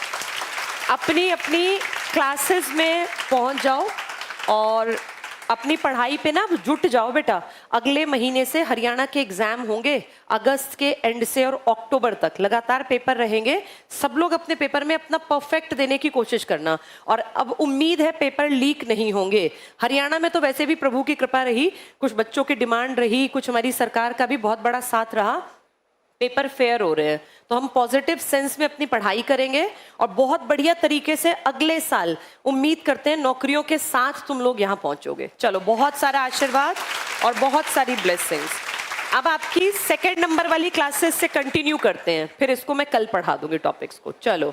अपनी अपनी क्लासेस में पहुंच जाओ और अपनी पढ़ाई पे ना जुट जाओ बेटा। अगले महीने से हरियाणा के एग्जाम होंगे, अगस्त के एंड से और अक्टूबर तक लगातार पेपर रहेंगे। सब लोग अपने पेपर में अपना परफेक्ट देने की कोशिश करना, और अब उम्मीद है पेपर लीक नहीं होंगे। हरियाणा में तो वैसे भी प्रभु की कृपा रही, कुछ बच्चों की डिमांड रही, कुछ हमारी सरकार का भी बहुत बड़ा साथ रहा, पेपर फेयर हो रहे हैं। तो हम पॉजिटिव सेंस में अपनी पढ़ाई करेंगे और बहुत बढ़िया तरीके से अगले साल उम्मीद करते हैं नौकरियों के साथ तुम लोग यहाँ पहुंचोगे। चलो बहुत सारा आशीर्वाद और बहुत सारी ब्लेसिंग्स। अब आपकी 2nd नंबर वाली क्लासेस से कंटिन्यू करते हैं, फिर इसको मैं कल पढ़ा दूंगी टॉपिक्स को। चलो।